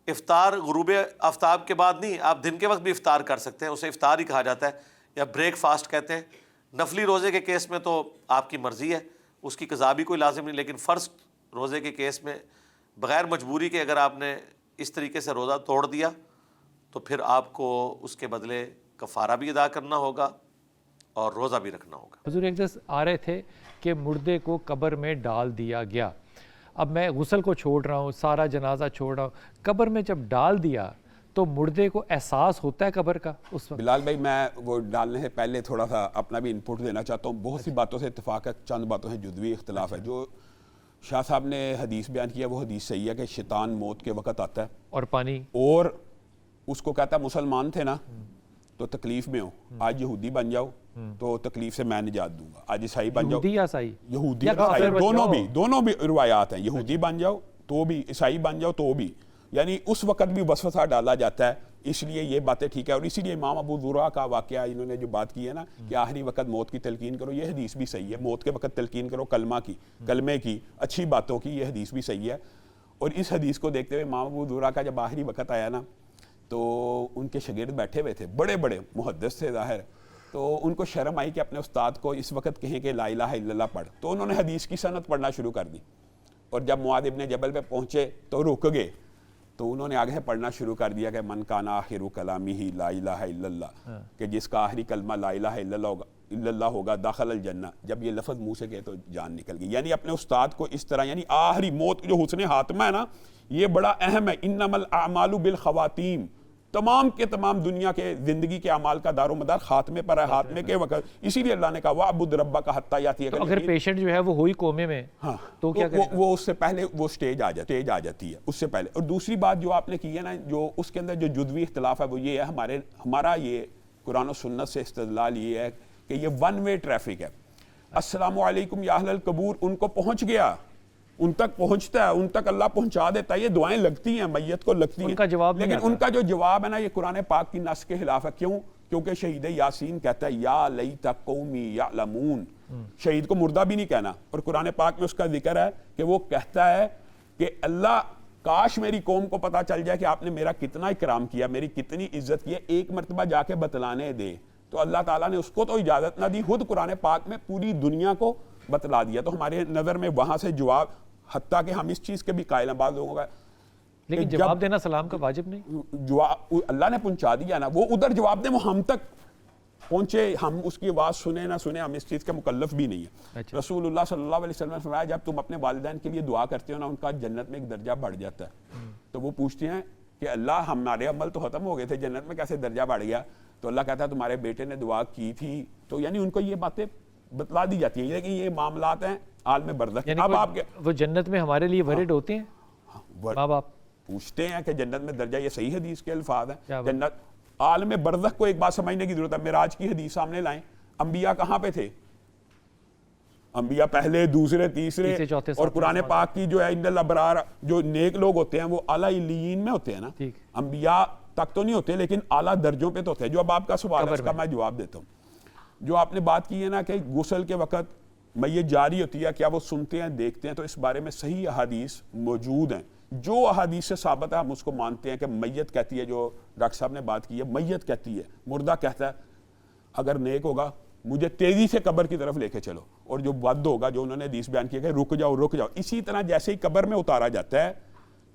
افطار غروب آفتاب کے بعد نہیں، آپ دن کے وقت بھی افطار کر سکتے ہیں، اسے افطار ہی کہا جاتا ہے یا بریک فاسٹ کہتے ہیں۔ نفلی روزے کے کیس میں تو آپ کی مرضی ہے، اس کی قضا بھی کوئی لازم نہیں، لیکن فرض روزے کے کیس میں بغیر مجبوری کے اگر آپ نے اس طریقے سے روزہ توڑ دیا تو پھر آپ کو اس کے بدلے کفارہ بھی ادا کرنا ہوگا اور روزہ بھی رکھنا ہوگا۔ حضور ایک دس آ رہے تھے کہ مردے کو قبر میں ڈال دیا گیا، اب میں غسل کو چھوڑ رہا ہوں، سارا جنازہ چھوڑ رہا ہوں، قبر میں جب ڈال دیا تو مردے کو احساس ہوتا ہے قبر کا اس وقت؟ بلال بھائی میں وہ ڈالنے سے پہلے تھوڑا سا اپنا بھی انپٹ دینا چاہتا ہوں۔ بہت سی باتوں سے اتفاق ہے، چند باتوں سے جزوی اختلاف ہے۔ جو شاہ صاحب نے حدیث بیان کیا وہ حدیث صحیح ہے کہ شیطان موت کے وقت آتا ہے اور پانی، اور اس کو کہتا ہے مسلمان تھے نا تو تکلیف میں ہو، آج یہودی بن جاؤ تو تکلیف سے میں نجات دوں گا، آج عیسائی بن جاؤ، یہودی یا عیسائی، یہودی یا عیسائی کافر بن جاؤ۔ دونوں بھی روایات ہیں، یہودی بن جاؤ تو بھی، عیسائی بن جاؤ تو بھی، یعنی اس وقت بھی وسوسہ ڈالا جاتا ہے، اس لیے یہ باتیں ٹھیک ہے۔ اور اسی لیے امام ابو ذرا کا واقعہ انہوں نے جو بات کی ہے نا کہ آخری وقت موت کی تلقین کرو، یہ حدیث بھی صحیح ہے، موت کے وقت تلقین کرو کلمے کی، اچھی باتوں کی، یہ حدیث بھی صحیح ہے۔ اور اس حدیث کو دیکھتے ہوئے امام ابو ذرا کا جب آخری وقت آیا نا تو ان کے شاگرد بیٹھے ہوئے تھے، بڑے بڑے محدث تھے ظاہر، تو ان کو شرم آئی کہ اپنے استاد کو اس وقت کہیں کہ لا الہ الا اللہ پڑھ، تو انہوں نے حدیث کی سند پڑھنا شروع کر دی، اور جب معاذ ابن جبل پہ پہنچے تو رک گئے، تو انہوں نے آگے سے پڑھنا شروع کر دیا کہ من کان آخر کلامہ لا الہ الا اللہ، کہ جس کا آخری کلمہ لا الہ الا اللہ ہوگا داخل الجنہ۔ جب یہ لفظ منہ سے کہے تو جان نکل گئی، یعنی اپنے استاد کو اس طرح، یعنی آخری موت جو حسن خاتمہ ہے نا یہ بڑا اہم ہے۔ انما الاعمال بالخواتیم، تمام کے تمام دنیا کے زندگی کے اعمال کا دار و مدار خاتمے پر ہے، خاتمے کے وقت، اسی لیے اللہ نے کہا وَاعْبُدْ رَبَّكَ حَتَّىٰ يَأْتِيَكَ الْيَقِينُ۔ اگر پیشنٹ جو ہے وہ ہوئی کومے میں ہاں تو کیا کرے؟ وہ اس سے پہلے وہ سٹیج آ جاتی ہے اس سے پہلے۔ اور دوسری بات جو آپ نے کی ہے نا، جو اس کے اندر جو جزوی اختلاف ہے وہ یہ ہے، ہمارا یہ قرآن و سنت سے استدلال یہ ہے کہ یہ ون وے ٹریفک ہے۔ السلام علیکم یا اہل القبور ان کو پہنچ گیا، ان تک پہنچتا ہے، ان تک اللہ پہنچا دیتا ہے، یہ دعائیں لگتی ہیں، میت کو لگتی ہیں، ان کا جواب نہیں لیکن آتا۔ ان کا جو جواب ہے نا یہ قرآن پاک کی نص کے خلاف ہے۔ کیوں؟ کیونکہ شہید یاسین کہتا ہے یا لیت قومی یعلمون، شہید کو مردہ بھی نہیں کہنا، اور قرآن پاک میں اس کا ذکر ہے کہ وہ کہتا ہے کہ اللہ کاش میری قوم کو پتہ چل جائے کہ آپ نے میرا کتنا اکرام کیا، میری کتنی عزت کی ہے، ایک مرتبہ جا کے بتلانے دے۔ تو اللہ تعالیٰ نے اس کو تو اجازت نہ دی، خود قرآن پاک میں پوری دنیا کو بتلا دیا۔ تو ہمارے نظر میں وہاں سے جواب، حتیٰ کہ ہم اس چیز کے بھی قائل ہیں بعض لوگوں کا لیکن کہ جواب دینا سلام کا واجب نہیں؟ اللہ نے پہنچا دیا نا، وہ ادھر جواب دیں، وہ ہم تک پہنچے، ہم اس کی آواز سنیں نہ سنیں، ہم اس چیز کا مکلف بھی نہیں ہے۔ اچھا۔ رسول اللہ صلی اللہ علیہ وسلم نے فرمایا جب تم اپنے والدین کے لیے دعا کرتے ہو نا، ان کا جنت میں ایک درجہ بڑھ جاتا ہے۔ تو وہ پوچھتے ہیں کہ اللہ ہمارے عمل تو ختم ہو گئے تھے، جنت میں کیسے درجہ بڑھ گیا؟ تو اللہ کہتا ہے تمہارے بیٹے نے دعا کی تھی، تو یعنی ان کو یہ باتیں بتلا دی جاتی ہیں، لیکن یہ معاملات ہیں عالم برزخ۔ یعنی اب آپ کے وہ جنت میں ہمارے لیے ورڈ ہوتے ہیں ماں باپ؟ پوچھتے ہیں کہ جنت میں درجہ، یہ صحیح حدیث کے الفاظ کیا ہیں۔ بات؟ جنت عالم برزخ کو ایک بات سمجھنے کی ضرورت ہے، معراج کی حدیث سامنے لائیں، انبیاء کہاں پہ تھے؟ انبیاء پہلے، دوسرے، تیسرے، تیسرے، چوتھے، اور ساتویں قرآن آسمان۔ پاک کی جو ہے ان الابرار، جو نیک لوگ ہوتے ہیں وہ اعلیٰ علیین میں ہوتے ہیں نا، ٹھیک۔ انبیاء تک تو نہیں ہوتے لیکن اعلیٰ درجوں پہ تو ہوتے ہیں۔ جو اب آپ کا سوال ہے قبر اس کا میں۔ میں جواب دیتا ہوں۔ جو آپ نے بات کی ہے نا کہ غسل کے وقت میت جاری ہوتی ہے، کیا وہ سنتے ہیں، دیکھتے ہیں؟ تو اس بارے میں صحیح احادیث موجود ہیں۔ جو احادیث سے ثابت ہے ہم اس کو مانتے ہیں کہ میت کہتی ہے، جو ڈاکٹر صاحب نے بات کی ہے، میت کہتی ہے، مردہ کہتا ہے اگر نیک ہوگا مجھے تیزی سے قبر کی طرف لے کے چلو، اور جو بد ہوگا، جو انہوں نے حدیث بیان کیا کہ رک جاؤ رک جاؤ۔ اسی طرح جیسے ہی قبر میں اتارا جاتا ہے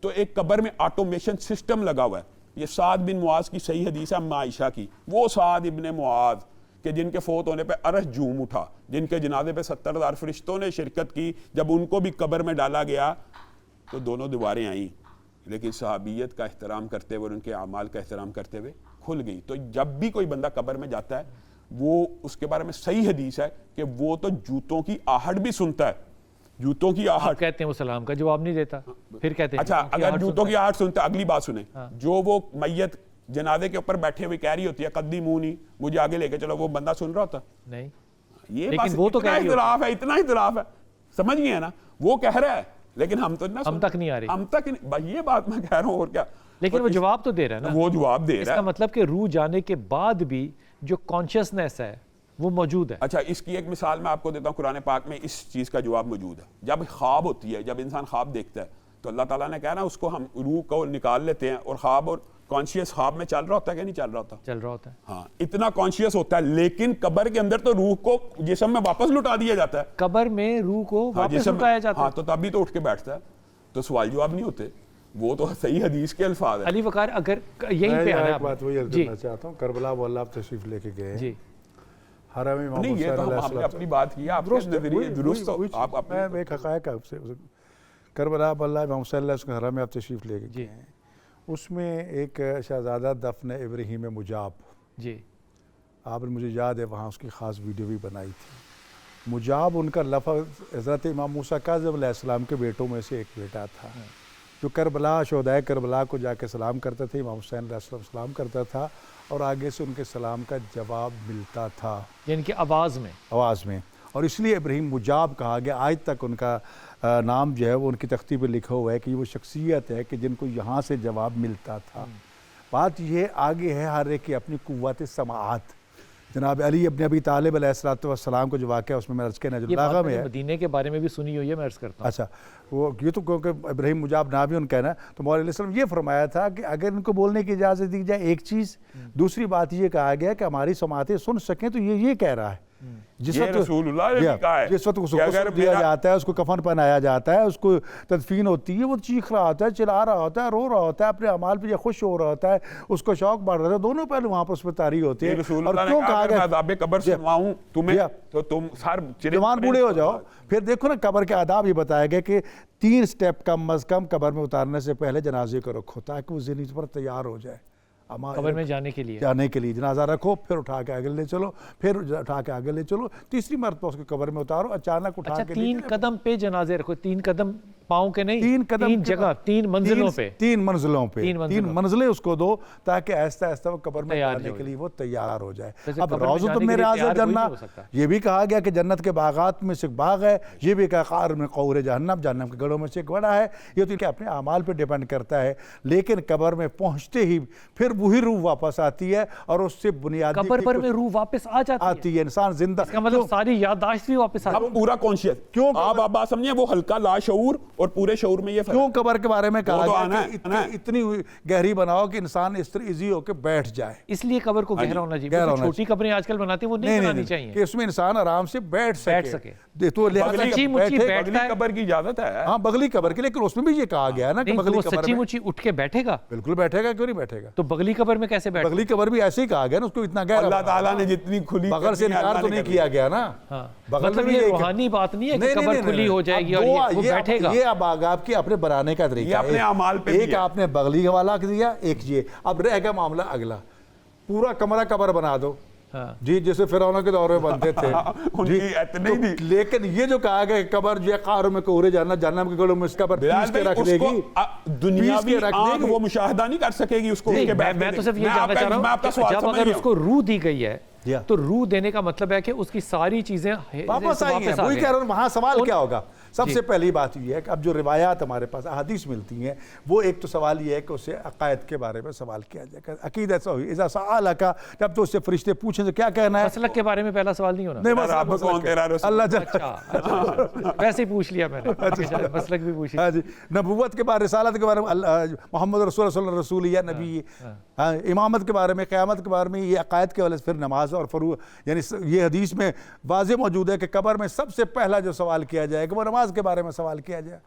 تو ایک قبر میں آٹومیشن سسٹم لگا ہوا ہے۔ یہ سعد بن معاذ کی صحیح حدیث ہے اما عائشہ کی، وہ سعد ابن معاذ کہ جن کے فوت ہونے پہ عرش جھوم اٹھا، جن کے جنازے پہ 70,000 فرشتوں نے شرکت کی، جب ان کو بھی قبر میں ڈالا گیا تو دونوں دیواریں آئیں، لیکن صحابیت کا احترام کرتے ہوئے اور ان کے اعمال کا احترام کرتے ہوئے کھل گئی۔ تو جب بھی کوئی بندہ قبر میں جاتا ہے، وہ اس کے بارے میں صحیح حدیث ہے کہ وہ تو جوتوں کی آہٹ بھی سنتا ہے، جوتوں کی آپ آہٹ۔ کہتے ہیں وہ سلام کا جواب نہیں دیتا، پھر کہتے ہیں اچھا اگر جوتوں کی آہٹ سنتا ہے، اگلی بات سنیں، جو وہ میت جنازے کے اوپر بیٹھے ہوئے کہہ رہی ہوتی ہے قدیمونی، مجھے آگے لے کے چلو، وہ بندہ سن رہا ہوتا؟ نہیں، یہ لیکن بس وہ تو اتنا کہہ رہی اختلاف ہے، اتنا اختلاف ہے، سمجھ گئے نا؟ وہ کہہ رہا ہے لیکن ہم تو ہم تک نہیں آ رہی، ہم تک یہ بات میں کہہ رہا ہوں، اور کیا؟ لیکن وہ جواب تو دے رہا ہے نا، وہ جواب دے اس رہا کا ہے۔ مطلب کہ روح جانے کے بعد بھی جو کانشیسنیس ہے وہ موجود ہے۔ اچھا اس کی ایک مثال میں آپ کو دیتا ہوں، قرآن پاک میں اس چیز کا جواب موجود ہے۔ جب خواب ہوتی ہے، جب انسان خواب دیکھتا ہے تو اللہ تعالیٰ نے کہا نا اس کو ہم روح کو نکال لیتے ہیں، اور خواب اور کانشیس خواب میں چل رہا ہوتا ہے کہ نہیں چل رہا ہوتا؟ چل رہا ہوتا ہے، ہاں، اتنا کانشیس ہوتا ہے، لیکن قبر کے اندر تو روح کو جسم میں واپس لٹا دیا جاتا ہے۔ قبر میں روح کو ہاں، واپس جسم اٹھایا جاتا ہاں، ہے۔ تو تب بھی تو اٹھ کے بیٹھتا ہے، تو سوال جواب نہیں ہوتے، وہ تو صحیح حدیث کے الفاظ ہیں۔ علی وقار اگر یہیں میں پہ آنا ایک آپ بات وہی عرض جی کرنا چاہتا ہوں، کربلا وہ اللہ تشریف لے کے گئے، جی حرم امام نہیں، یہ حسین تو علیہ ہم نے السلام، اپنی بات کی، آپ کے نظریے درست ہو، آپ اپنی میں ایک حقائق آپ سے، کربلا اللہ امام حسین علیہ السلام حرم میں آپ تشریف لے کے جی گئے ہیں، اس میں ایک شہزادہ دفن ابراہیم مجاب، جی آپ نے مجھے یاد ہے وہاں اس کی خاص ویڈیو بھی بنائی تھی۔ مجاب ان کا لفظ حضرت امام موسیٰ کاظم علیہ السلام کے بیٹوں میں سے ایک بیٹا تھا، جو کربلا، شہدائے کربلا کو جا کے سلام کرتا تھا، امام حسین علیہ السلام سلام کرتا تھا، اور آگے سے ان کے سلام کا جواب ملتا تھا یعنی کہ آواز میں، اور اس لیے ابراہیم مجاب کہا گیا۔ آج تک ان کا نام جو ہے وہ ان کی تختی پہ لکھا ہوا ہے کہ یہ وہ شخصیت ہے کہ جن کو یہاں سے جواب ملتا تھا۔ بات یہ آگے ہے ہر ایک کی اپنی قوت سماعت۔ جناب علی ابن ابی طالب علیہ السلام کو جو واقعہ اس میں میں عرض کے نجل یہ بات البلاغہ میں میں نے ہے۔ مدینے کے بارے میں بھی سنی ہوئی ہے، میں عرض کرتا ہوں۔ اچھا، وہ یہ تو کیونکہ ابراہیم مجاب نابی ان کہنا، تو مولا علیہ السلام یہ فرمایا تھا کہ اگر ان کو بولنے کی اجازت دی جائے ایک چیز، دوسری بات یہ کہا گیا کہ ہماری سماعتیں سن سکیں، تو یہ کہہ رہا ہے جس یہ وقت رسول اللہ نے بھی کہا ہے جس وقت اس کو کہ اگر غسل دیا میرا- جاتا ہے، اس کو کفن پہنایا جاتا ہے، اس کو تدفین ہوتی ہے، وہ چیخ رہا ہوتا ہے، چلا رہا ہوتا ہے، رو رہا ہوتا ہے، اپنے اعمال پہ یہ خوش ہو رہا ہوتا ہے، اس کو شوق بڑھ رہا ہے، دونوں پہلو وہاں پر اس میں طاری ہوتے یہ ہیں۔ رسول اور اللہ نے کیوں کہا کہا اگر میں گیا عذاب قبر سنواؤں تمہیں تو تم سر جوان بوڑھے ہو جاؤ؟ پھر دیکھو نا قبر کے آداب یہ بتایا گیا کہ 3 سٹیپ کم از کم قبر میں اتارنے سے پہلے جنازے کو رکھو تاکہ وہ ذہنی پر تیار ہو جائے قبر میں جانے کے لیے جنازہ رکھو، پھر اٹھا کے آگے لے چلو، پھر اٹھا کے آگے لے چلو، تیسری مرتبہ اس کو قبر میں اتارو، اچانک اٹھا اچھا کے 3 قدم پہ جنازے رکھو، 3 قدم پاؤں کے نہیں، 3 قدم 3 جگہ، 3 منزلوں پہ، 3 منزلوں پہ، 3 منزلیں اس کو دو تاکہ آہستہ آہستہ وہ قبر میں تیار جانے ہو کے لیے وہ تیار ہو جائے۔ ویسے اب قبر میں روضۃ جانے کے من لیے ریاض تیار کوئی الجنہ، نہیں ہو سکتا۔ یہ بھی کہا گیا کہ جنت کے باغات میں سے ایک باغ ہے، یہ بھی کہا قعر من قعور جہنم، جہنم کے گڑھوں میں سے ایک بڑا ہے۔ یہ تو کہ اپنے اعمال پہ ڈیپینڈ کرتا ہے، لیکن قبر میں پہنچتے ہی پھر وہی روح واپس آتی ہے، اور اس سے بنیادی قبر پر میں روح واپس آتی ہے، انسان زندہ، اس کا مطلب ساری یادداشت بھی واپس آتی اب پورا کانشیس کیوں آپ بات سمجھیں، وہ ہلکا لاشعور اور پورے شعور میں یہ فرق کیوں قبر کے بارے میں کہا وہ تو گیا آنا کہ ہے اتنی گہری بناؤ کہ انسان اس طرح ایزی ہو کے بیٹھ جائے. اس لیے قبر کو گہرا ہونا چاہیے. چھوٹی قبریں آج کل بناتے ہیں وہ نہیں بنانی چاہیے کہ اس میں انسان آرام سے بیٹھ سکے. تو سچی مچی بغلی قبر کی اجازت ہے. ہاں بغلی قبر کی, لیکن اس میں بھی یہ کہا گیا ہے نا کہ بغلی وہ قبر سچی میں مچی اٹھ کے بیٹھے گا. بالکل بیٹھے گا, کیوں نہیں بیٹھے گا. تو بغلی قبر میں کیسے بیٹھے؟ بغلی قبر بھی ایسے ہی کہا گیا نا, اس کو اتنا گہرا اللہ تعالیٰ نے جتنی کھلی بغل سے انکار تو نہیں کیا گیا نا. مطلب یہ روحانی بات نہیں ہے کہ قبر کھلی ہو جائے گی اور وہ بیٹھے گا. یہ اب آپ کے اپنے بنانے کا طریقہ یہ اپنے اعمال پہ ایک آپ نے بغلی والا دیا, ایک یہ. اب رہ گیا معاملہ اگلا, پورا کمرہ قبر بنا دو جی, جیسے فرعون کے دور میں بنتے تھے جی. لیکن یہ جو کہا گیا قبر جو ہے قعروں میں کوہرے جانا, جہنم کے گڑوں میں اس قبر پیس کے رکھ دے گی, دنیاوی آنکھ وہ مشاہدہ نہیں کر سکے گی اس کو. میں تو صرف یہ جاننا چاہ رہا ہوں, جب اگر اس کو روح دی گئی ہے تو روح دینے کا مطلب ہے کہ اس کی ساری چیزیں واپس آئی ہیں. وہی کہہ رہا ہوں, وہاں سوال کیا ہوگا. سب سے پہلی بات یہ ہے کہ اب جو روایات ہمارے پاس احادیث ملتی ہیں, وہ ایک تو سوال یہ ہے کہ اسے عقائد کے بارے میں سوال کیا جائے گا. عقیدہ اذا سألک, جب تو اس سے فرشتے پوچھیں تو کیا کہنا ہے. مسلک کے بارے میں پہلا سوال نہیں ہونا. نہیں, رب کون تیرا رسول. اللہ جل ویسے ہی پوچھ لیا میں نے, مسلک بھی پوچھ لیا. جی, نبوت کے بارے, رسالت کے بارے میں, محمد رسول صلی اللہ علیہ رسول یا نبی, امامت کے بارے میں, قیامت کے بارے میں, یہ عقائد کے والے. پھر نماز اور یعنی یہ حدیث میں واضح موجود ہے کہ قبر میں سب سے پہلا جو سوال کیا جائے گا وہ نماز کے بارے میں سوال کیا جائے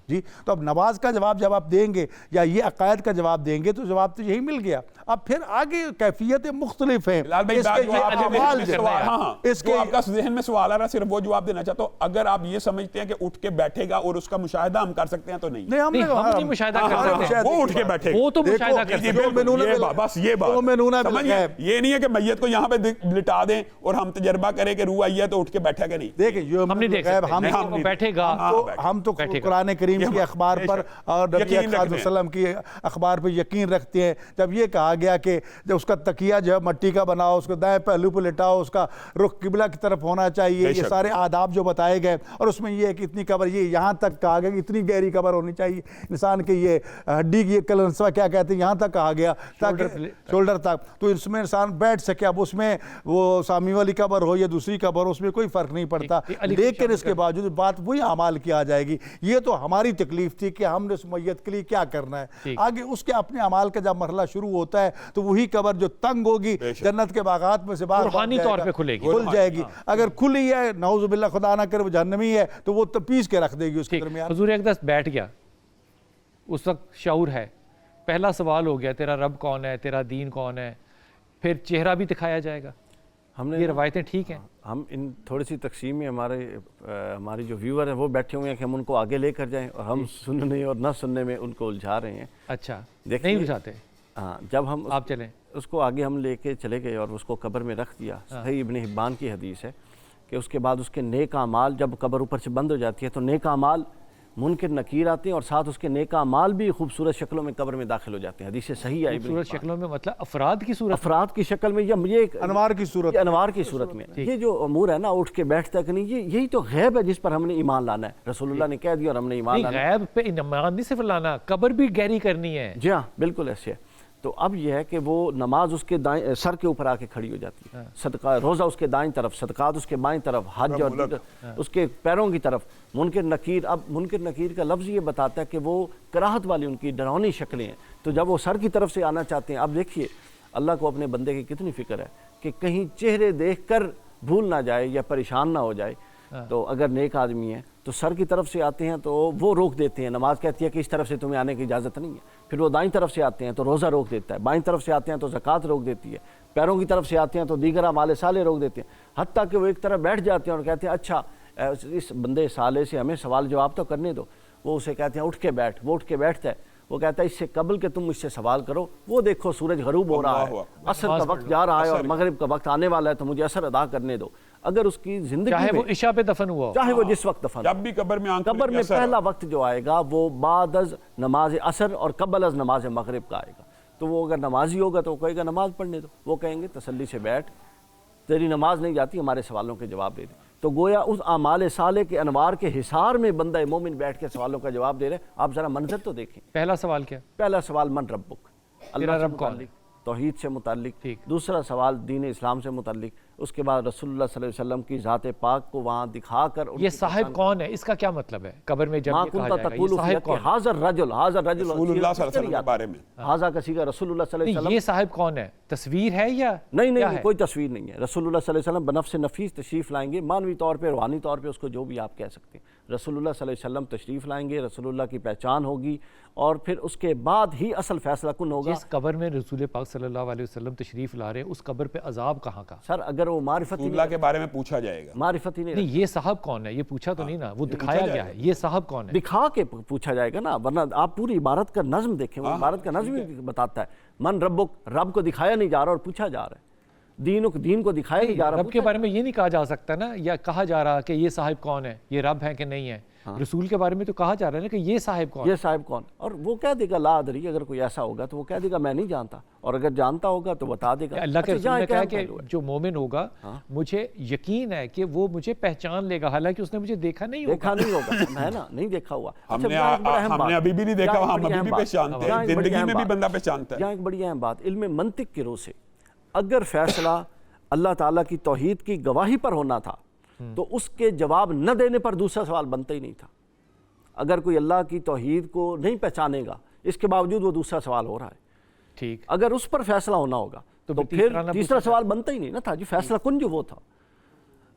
جی. تو اب نماز کا جواب جب آپ دیں گے یا یہ عقائد کا جواب دیں گے تو جواب تو یہی مل گیا. اب پھر آگے کیفیتیں مختلف ہیں. جو آپ کا ذہن میں سوال آ رہا ہے صرف وہ جواب دینا چاہتا ہوں. اگر آپ یہ سمجھتے ہیں کہ اٹھ کے بیٹھے گا اور اس کا مشاہدہ ہم کر سکتے ہیں تو نہیں, ہم نہیں مشاہدہ کر سکتے. وہ اٹھ کے بیٹھے وہ تو مشاہدہ کر سکتے. بس یہ بات یہ نہیں ہے کہ میت کو یہاں پہ لٹا دیں اور ہم تجربہ کریں کہ روح آئی ہے تو اٹھ کے بیٹھے گا. نہیں دیکھیں, ہم نہیں دیکھ سکتے بیٹھے گا. ہم تو قرآن کریم کی اخبار پر اور نبی صلی اللہ علیہ وسلم کی اخبار پر یقین رکھتے ہیں. جب یہ کہا گیا کہ جب اس کا تکیہ جو ہے مٹی کا بناؤ, اس کو دائیں پہلو پہ لٹاؤ, اس کا رخ قبلہ کی طرف ہونا چاہیے, یہ سارے آداب جو بتائے گئے, اور اس میں یہ ہے کہ اتنی قبر, یہ یہاں تک کہا گیا کہ اتنی گہری قبر ہونی چاہیے انسان کے, یہ ہڈی کی کلنسوا کیا کہتے ہیں, یہاں تک کہا گیا تاکہ شولڈر تک, تو اس میں انسان بیٹھ سکے. اب اس میں وہ سامی والی قبر ہو یا دوسری قبر, اس میں کوئی فرق نہیں پڑتا. لیکن اس کے باوجود بات وہی اعمال کی آ جائے گی. یہ تو ہماری تکلیف تھی کہ ہم نے اس میت کے لیے کیا کرنا ہے. آگے اس کے اپنے اعمال کا جب مرحلہ شروع ہوتا ہے تو وہی قبر جو تنگ ہوگی جنت کے باغات میں سے باہر روحانی طور پہ کھلے گی, کھل جائے گی. اگر کھلی ہے نعوذ باللہ خدا نہ کرے وہ جہنمی ہے تو وہ پیس کے رکھ دے گی اس کے درمیان. حضور اقدس بیٹھ گیا, اس وقت شعور ہے, پہلا سوال ہو گیا تیرا رب کون ہے, تیرا دین کون ہے, پھر چہرہ بھی دکھایا جائے گا. ہم نے یہ روایتیں ٹھیک ہیں. ہم ان تھوڑی سی تقسیم میں ہماری جو ویور ہیں وہ بیٹھے ہوئے ہیں کہ ہم ان کو آگے لے کر جائیں, اور ہم سننے اور نہ سننے میں ان کو الجھا رہے ہیں. اچھا, نہیں الجھاتے. ہاں, جب ہم آپ چلیں اس کو آگے ہم لے کے چلے گئے اور اس کو قبر میں رکھ دیا. صحیح ابن حبان کی حدیث ہے کہ اس کے بعد اس کے نیک اعمال جب قبر اوپر سے بند ہو جاتی ہے تو نیک اعمال منکر نکیر آتے ہیں, اور ساتھ اس کے نیک اعمال بھی خوبصورت شکلوں میں قبر میں داخل ہو جاتے ہیں. حدیث صحیح ہے. خوبصورت شکلوں میں مطلب افراد کی صورت, افراد کی شکل میں, یہ ایک انوار کی صورت, انوار کی صورت میں. یہ جو امور ہے نا, اٹھ کے بیٹھتا ہے کہ نہیں, یہی تو غیب ہے جس پر ہم نے ایمان لانا ہے. رسول اللہ نے کہہ دیا اور ہم نے ایمان لانا ہے. غیب پہ ایمان نہیں صرف لانا, قبر بھی گہری کرنی ہے. جی ہاں, بالکل ایسے ہے. تو اب یہ ہے کہ وہ نماز اس کے دائیں سر کے اوپر آ کے کھڑی ہو جاتی ہے, صدقہ روزہ اس کے دائیں طرف, صدقات اس کے بائیں طرف, حج اور اس کے پیروں کی طرف. منکر نکیر, اب منکر نکیر کا لفظ یہ بتاتا ہے کہ وہ کراہت والی ان کی ڈراؤنی شکلیں ہیں. تو جب وہ سر کی طرف سے آنا چاہتے ہیں, اب دیکھیے اللہ کو اپنے بندے کی کتنی فکر ہے کہ کہیں چہرے دیکھ کر بھول نہ جائے یا پریشان نہ ہو جائے. تو اگر نیک آدمی ہے تو سر کی طرف سے آتے ہیں تو وہ روک دیتے ہیں. نماز کہتی ہے کہ اس طرف سے تمہیں آنے کی اجازت نہیں ہے. پھر وہ دائیں طرف سے آتے ہیں تو روزہ روک دیتا ہے, بائیں طرف سے آتے ہیں تو زکوٰۃ روک دیتی ہے, پیروں کی طرف سے آتے ہیں تو دیگر اعمال صالح روک دیتے ہیں. حتیٰ کہ وہ ایک طرف بیٹھ جاتے ہیں اور کہتے ہیں اچھا اس بندے صالح سے ہمیں سوال جواب تو کرنے دو. وہ اسے کہتے ہیں اٹھ کے بیٹھ. وہ اٹھ کے بیٹھتا ہے. وہ کہتا ہے اس سے قبل کہ تم مجھ سے سوال کرو وہ دیکھو سورج غروب ہو رہا ہے, عصر کا وقت جا رہا ہے اور مغرب کا وقت آنے والا ہے, تو مجھے عصر ادا کرنے دو. اگر اس کی زندگی چاہے میں وہ عشاء پہ دفن ہوا ہو, چاہے وہ جس وقت دفن, جب بھی قبر میں پہلا وقت جو آئے گا وہ بعد از نماز عصر اور قبل از نماز مغرب کا آئے گا. تو وہ اگر نمازی ہوگا تو وہ کہے گا نماز پڑھنے دو. وہ کہیں گے تسلی سے بیٹھ, تیری نماز نہیں جاتی, ہمارے سوالوں کے جواب دے دے. تو گویا اس اعمال صالح کے انوار کے حصار میں بندہ مومن بیٹھ کے سوالوں کا جواب دے رہے ہیں. آپ ذرا منظر تو دیکھیں. پہلا سوال کیا؟ پہلا سوال من ربک, اللہ سے رب کون ہے؟ متعلق, توحید سے متعلق. ٹھیک. دوسرا سوال دین اسلام سے متعلق. اس کے بعد رسول اللہ صلی اللہ علیہ وسلم کی ذات پاک کو وہاں دکھا کر یہ صاحب کون ہے، اس کا کیا مطلب ہے قبر میں جب یہ کہا جائے گا یہ صاحب کون ہے؟ حاضر رجل رسول اللہ صلی اللہ علیہ وسلم کے بارے میں حاضر کا سیغہ رسول اللہ صلی اللہ علیہ وسلم. یہ صاحب کون ہے، تصویر ہے یا نہیں کوئی تصویر نہیں ہے. رسول اللہ صلی اللہ علیہ وسلم بنفس نفیس تشریف لائیں گے، معنوی طور پہ روحانی طور پہ اس کو جو بھی آپ کہہ سکتے ہیں. رسول اللہ صلی اللہ علیہ وسلم تشریف لائیں گے، رسول اللہ کی پہچان ہوگی، اور پھر اس کے بعد ہی اصل فیصلہ کن ہوگا. جس قبر میں رسول پاک صلی اللہ علیہ وسلم تشریف لا رہے ہیں اس قبر پہ عذاب کہاں کا؟ سر اگر وہ معرفت ہی اللہ کے بارے میں پوچھا جائے گا. معرفت ہی نہیں، یہ صاحب کون ہے یہ پوچھا تو نہیں نا، وہ دکھایا گیا ہے یہ صاحب کون ہے. دکھا کے پوچھا جائے گا نا، ورنہ آپ پوری عبارت کا نظم دیکھیں، وہ عبارت کا نظم ہی بتاتا ہے من ربک، رب کو دکھایا نہیں جا رہا اور پوچھا جا رہا ہے. دین کو دکھایا نہیں جا رہا. رب کے بارے میں یہ نہیں کہا جا سکتا نا، یا کہا جا رہا کہ یہ صاحب کون ہے، یہ رب ہے کہ نہیں ہے. رسول کے بارے میں تو کہا جا رہا ہے نا کہ یہ صاحب کون، یہ صاحب کون. اور وہ کہہ دے گا لا ادری، اگر کوئی ایسا ہوگا تو وہ کہہ دے گا میں نہیں جانتا، اور اگر جانتا ہوگا تو بتا دے گا. اللہ کے رسول نے کہا کہ جو مومن ہوگا مجھے یقین ہے کہ وہ مجھے پہچان لے گا، حالانکہ اس نے مجھے دیکھا نہیں ہوگا. ہے نا، نہیں دیکھا ہوا. ہم نے ابھی بھی نہیں دیکھا، ہم ابھی بھی پہچانتے ہیں، زندگی میں بھی بندہ پہچانتا ہے. یہاں ایک بڑی اہم بات علم منطق کی روح سے، اگر فیصلہ اللہ تعالیٰ کی توحید کی گواہی پر ہونا تھا تو اس کے جواب نہ دینے پر دوسرا سوال بنتا ہی نہیں تھا. اگر کوئی اللہ کی توحید کو نہیں پہچانے گا، اس کے باوجود وہ دوسرا سوال ہو رہا ہے، ٹھیک، اگر اس پر فیصلہ ہونا ہوگا تو پھر تیسرا سوال بنتا ہی نہیں نا تھا جی، فیصلہ کن جو وہ تھا.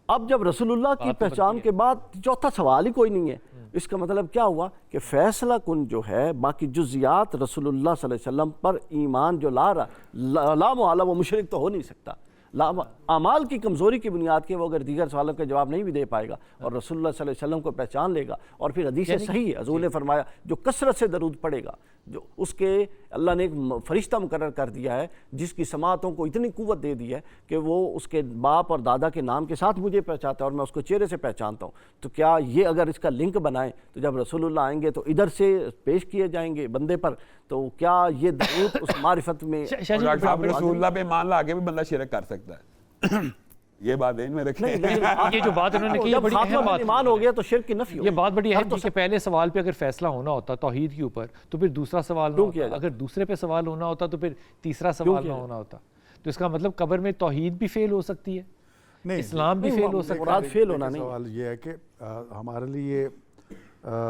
اب جب رسول اللہ کی پہچان کے بعد چوتھا سوال ہی کوئی نہیں ہے، اس کا مطلب کیا ہوا کہ فیصلہ کن جو ہے باقی جزیات رسول اللہ صلی اللہ علیہ وسلم پر ایمان جو لا رہا، لا محالہ وہ مشرک تو ہو نہیں سکتا. اعمال کی کمزوری کی بنیاد کے وہ اگر دیگر سوالوں کے جواب نہیں بھی دے پائے گا اور رسول اللہ صلی اللہ علیہ وسلم کو پہچان لے گا. اور پھر حدیث صحیح ہے، حضور نے فرمایا جو کثرت سے درود پڑے گا، جو اس کے اللہ نے ایک فرشتہ مقرر کر دیا ہے جس کی سماعتوں کو اتنی قوت دے دی ہے کہ وہ اس کے باپ اور دادا کے نام کے ساتھ مجھے پہچانتا ہے اور میں اس کو چہرے سے پہچانتا ہوں. تو کیا یہ اگر اس کا لنک بنائیں تو جب رسول اللہ آئیں گے تو ادھر سے پیش کیے جائیں گے بندے پر، تو کیا یہ درود اس معرفت میں ڈاکٹر صاحب رسول اللہ پہ ایمان لا کے بھی بندہ شرک کر سکتا ہے، یہ بات ان میں رکھیں. یہ جو بات انہوں نے کی یہ بڑی اہم بات ایمان ہو گیا تو شرک کی نفی ہو. یہ بات بڑی اہم تھی کہ پہلے سوال پہ اگر فیصلہ ہونا ہوتا توحید کے اوپر تو پھر دوسرا سوال نہ ہوتا، اگر دوسرے پہ سوال ہونا ہوتا تو پھر تیسرا سوال نہ ہونا ہوتا. تو اس کا مطلب قبر میں توحید بھی فیل ہو سکتی ہے، نہیں اسلام بھی فیل ہو سکتا ہے. فیل ہونا نہیں. سوال یہ ہے کہ ہمارے لیے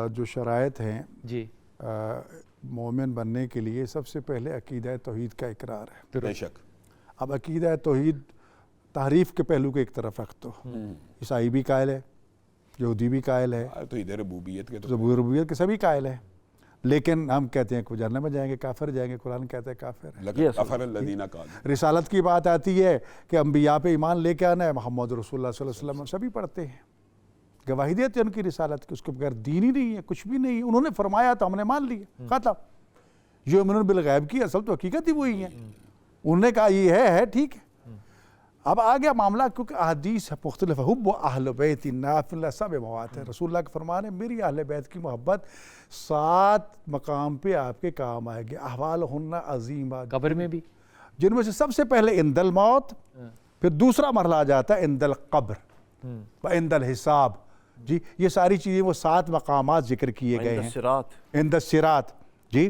جو شرائط ہیں جی مومن بننے کے لیے سب سے پہلے عقیدہ توحید کا اقرار ہے. بے شک. اب عقیدہ توحید تعریف کے پہلو کو ایک طرف رکھ دو، عیسائی بھی قائل ہے، یہودی بھی قائل ہے، توحید ربوبیت کے ربوبیت کے سبھی قائل ہیں، لیکن ہم کہتے ہیں کہ جہنم میں جائیں گے، کافر جائیں گے. قرآن کہتا ہے کافر. رسالت کی بات آتی ہے کہ انبیاء پہ ایمان لے کے آنا ہے، محمد رسول اللہ صلی اللہ علیہ وسلم سبھی پڑھتے ہیں، گواہی دیتے ہیں ان کی رسالت کی، اس کے بغیر دین ہی نہیں ہے، کچھ بھی نہیں. انہوں نے فرمایا تو ہم نے مان لیا، ختم. یؤمنون بالغیب کی اصل تو حقیقت ہی وہی ہے، انہوں نے کہا یہ ہے ٹھیک ہے. اب آ گیا معاملہ کیونکہ احادیث مختلف حب و اہل بیت نافل سب مواد ہے. رسول اللہ کے فرمان ہے میری اہل بیت کی محبت 7 مقام پہ آپ کے کام آئے گی. احوال ہن عظیمہ، قبر میں بھی، جن میں سے سب سے پہلے عند الموت، پھر دوسرا مرحلہ آ جاتا ہے عند القبر و عند الحساب. جی یہ ساری چیزیں وہ 7 مقامات ذکر کیے گئے ہیں. عند الصراط، جی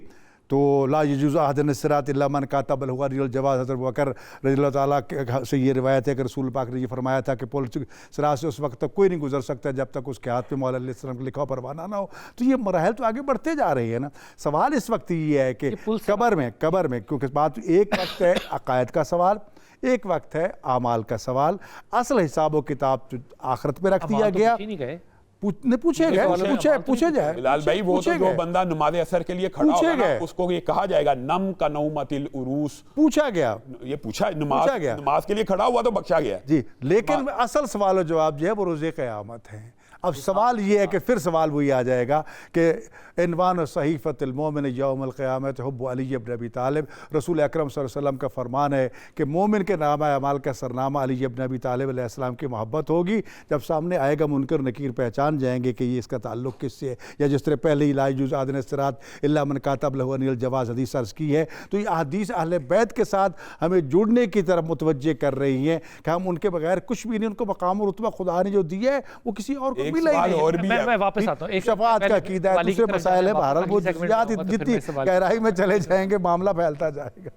تو لا یجوز احد الصراط الا من کاتب له علی الجواز. حضرت بکر رضی اللہ تعالیٰ سے یہ روایت ہے کہ رسول پاک نے یہ فرمایا تھا کہ پل صراط سے اس وقت تک کوئی نہیں گزر سکتا جب تک اس کے ہاتھ پہ مولا علیہ السلام کا لکھا ہوا پروانہ نہ ہو. تو یہ مراحل تو آگے بڑھتے جا رہے ہیں نا. سوال اس وقت یہ ہے کہ قبر میں کیونکہ بات ایک وقت ہے عقائد کا سوال، ایک وقت ہے اعمال کا سوال. اصل حساب و کتاب آخرت پہ رکھ دیا گیا، پوچھے جائے بلال بھائی وہ تو جو بندہ نماز اثر کے لیے کھڑا ہوگا نا اس کو یہ کہا جائے گا نم کا نومت العروس. پوچھا گیا، یہ پوچھا نماز کے لیے کھڑا ہوا تو بخشا گیا جی. لیکن اصل سوال و جواب جو ہے وہ روز قیامت ہے. اب سوال یہ ہے کہ پھر سوال وہی آ جائے گا کہ عنوان صحیفۃ المومن یوم القیامت حب علی بن ابی طالب. رسول اکرم صلی اللہ علیہ وسلم کا فرمان ہے کہ مومن کے نامہ اعمال کا سرنامہ علی بن ابی طالب علیہ السلام کی محبت ہوگی. جب سامنے آئے گا منکر نکیر پہچان جائیں گے کہ یہ اس کا تعلق کس سے ہے. یا جس طرح پہلے ہی لا یجوز احد الصراط الا من کاتب له علی الجواز حدیث عرض کی ہے. تو یہ احادیث اہل بیت کے ساتھ ہمیں جڑنے کی طرف متوجہ کر رہی ہیں کہ ہم ان کے بغیر کچھ بھی نہیں. ان کو مقام و رتبہ خدا نے جو دیا ہے وہ کسی اور کو بھی نہیں. میں واپس آتا ہوں. شفاعت کا عقیدہ ہے، دوسرے مسائل ہے. بہرحال وہ جتنی گہرائی میں چلے جائیں گے معاملہ پھیلتا جائے گا.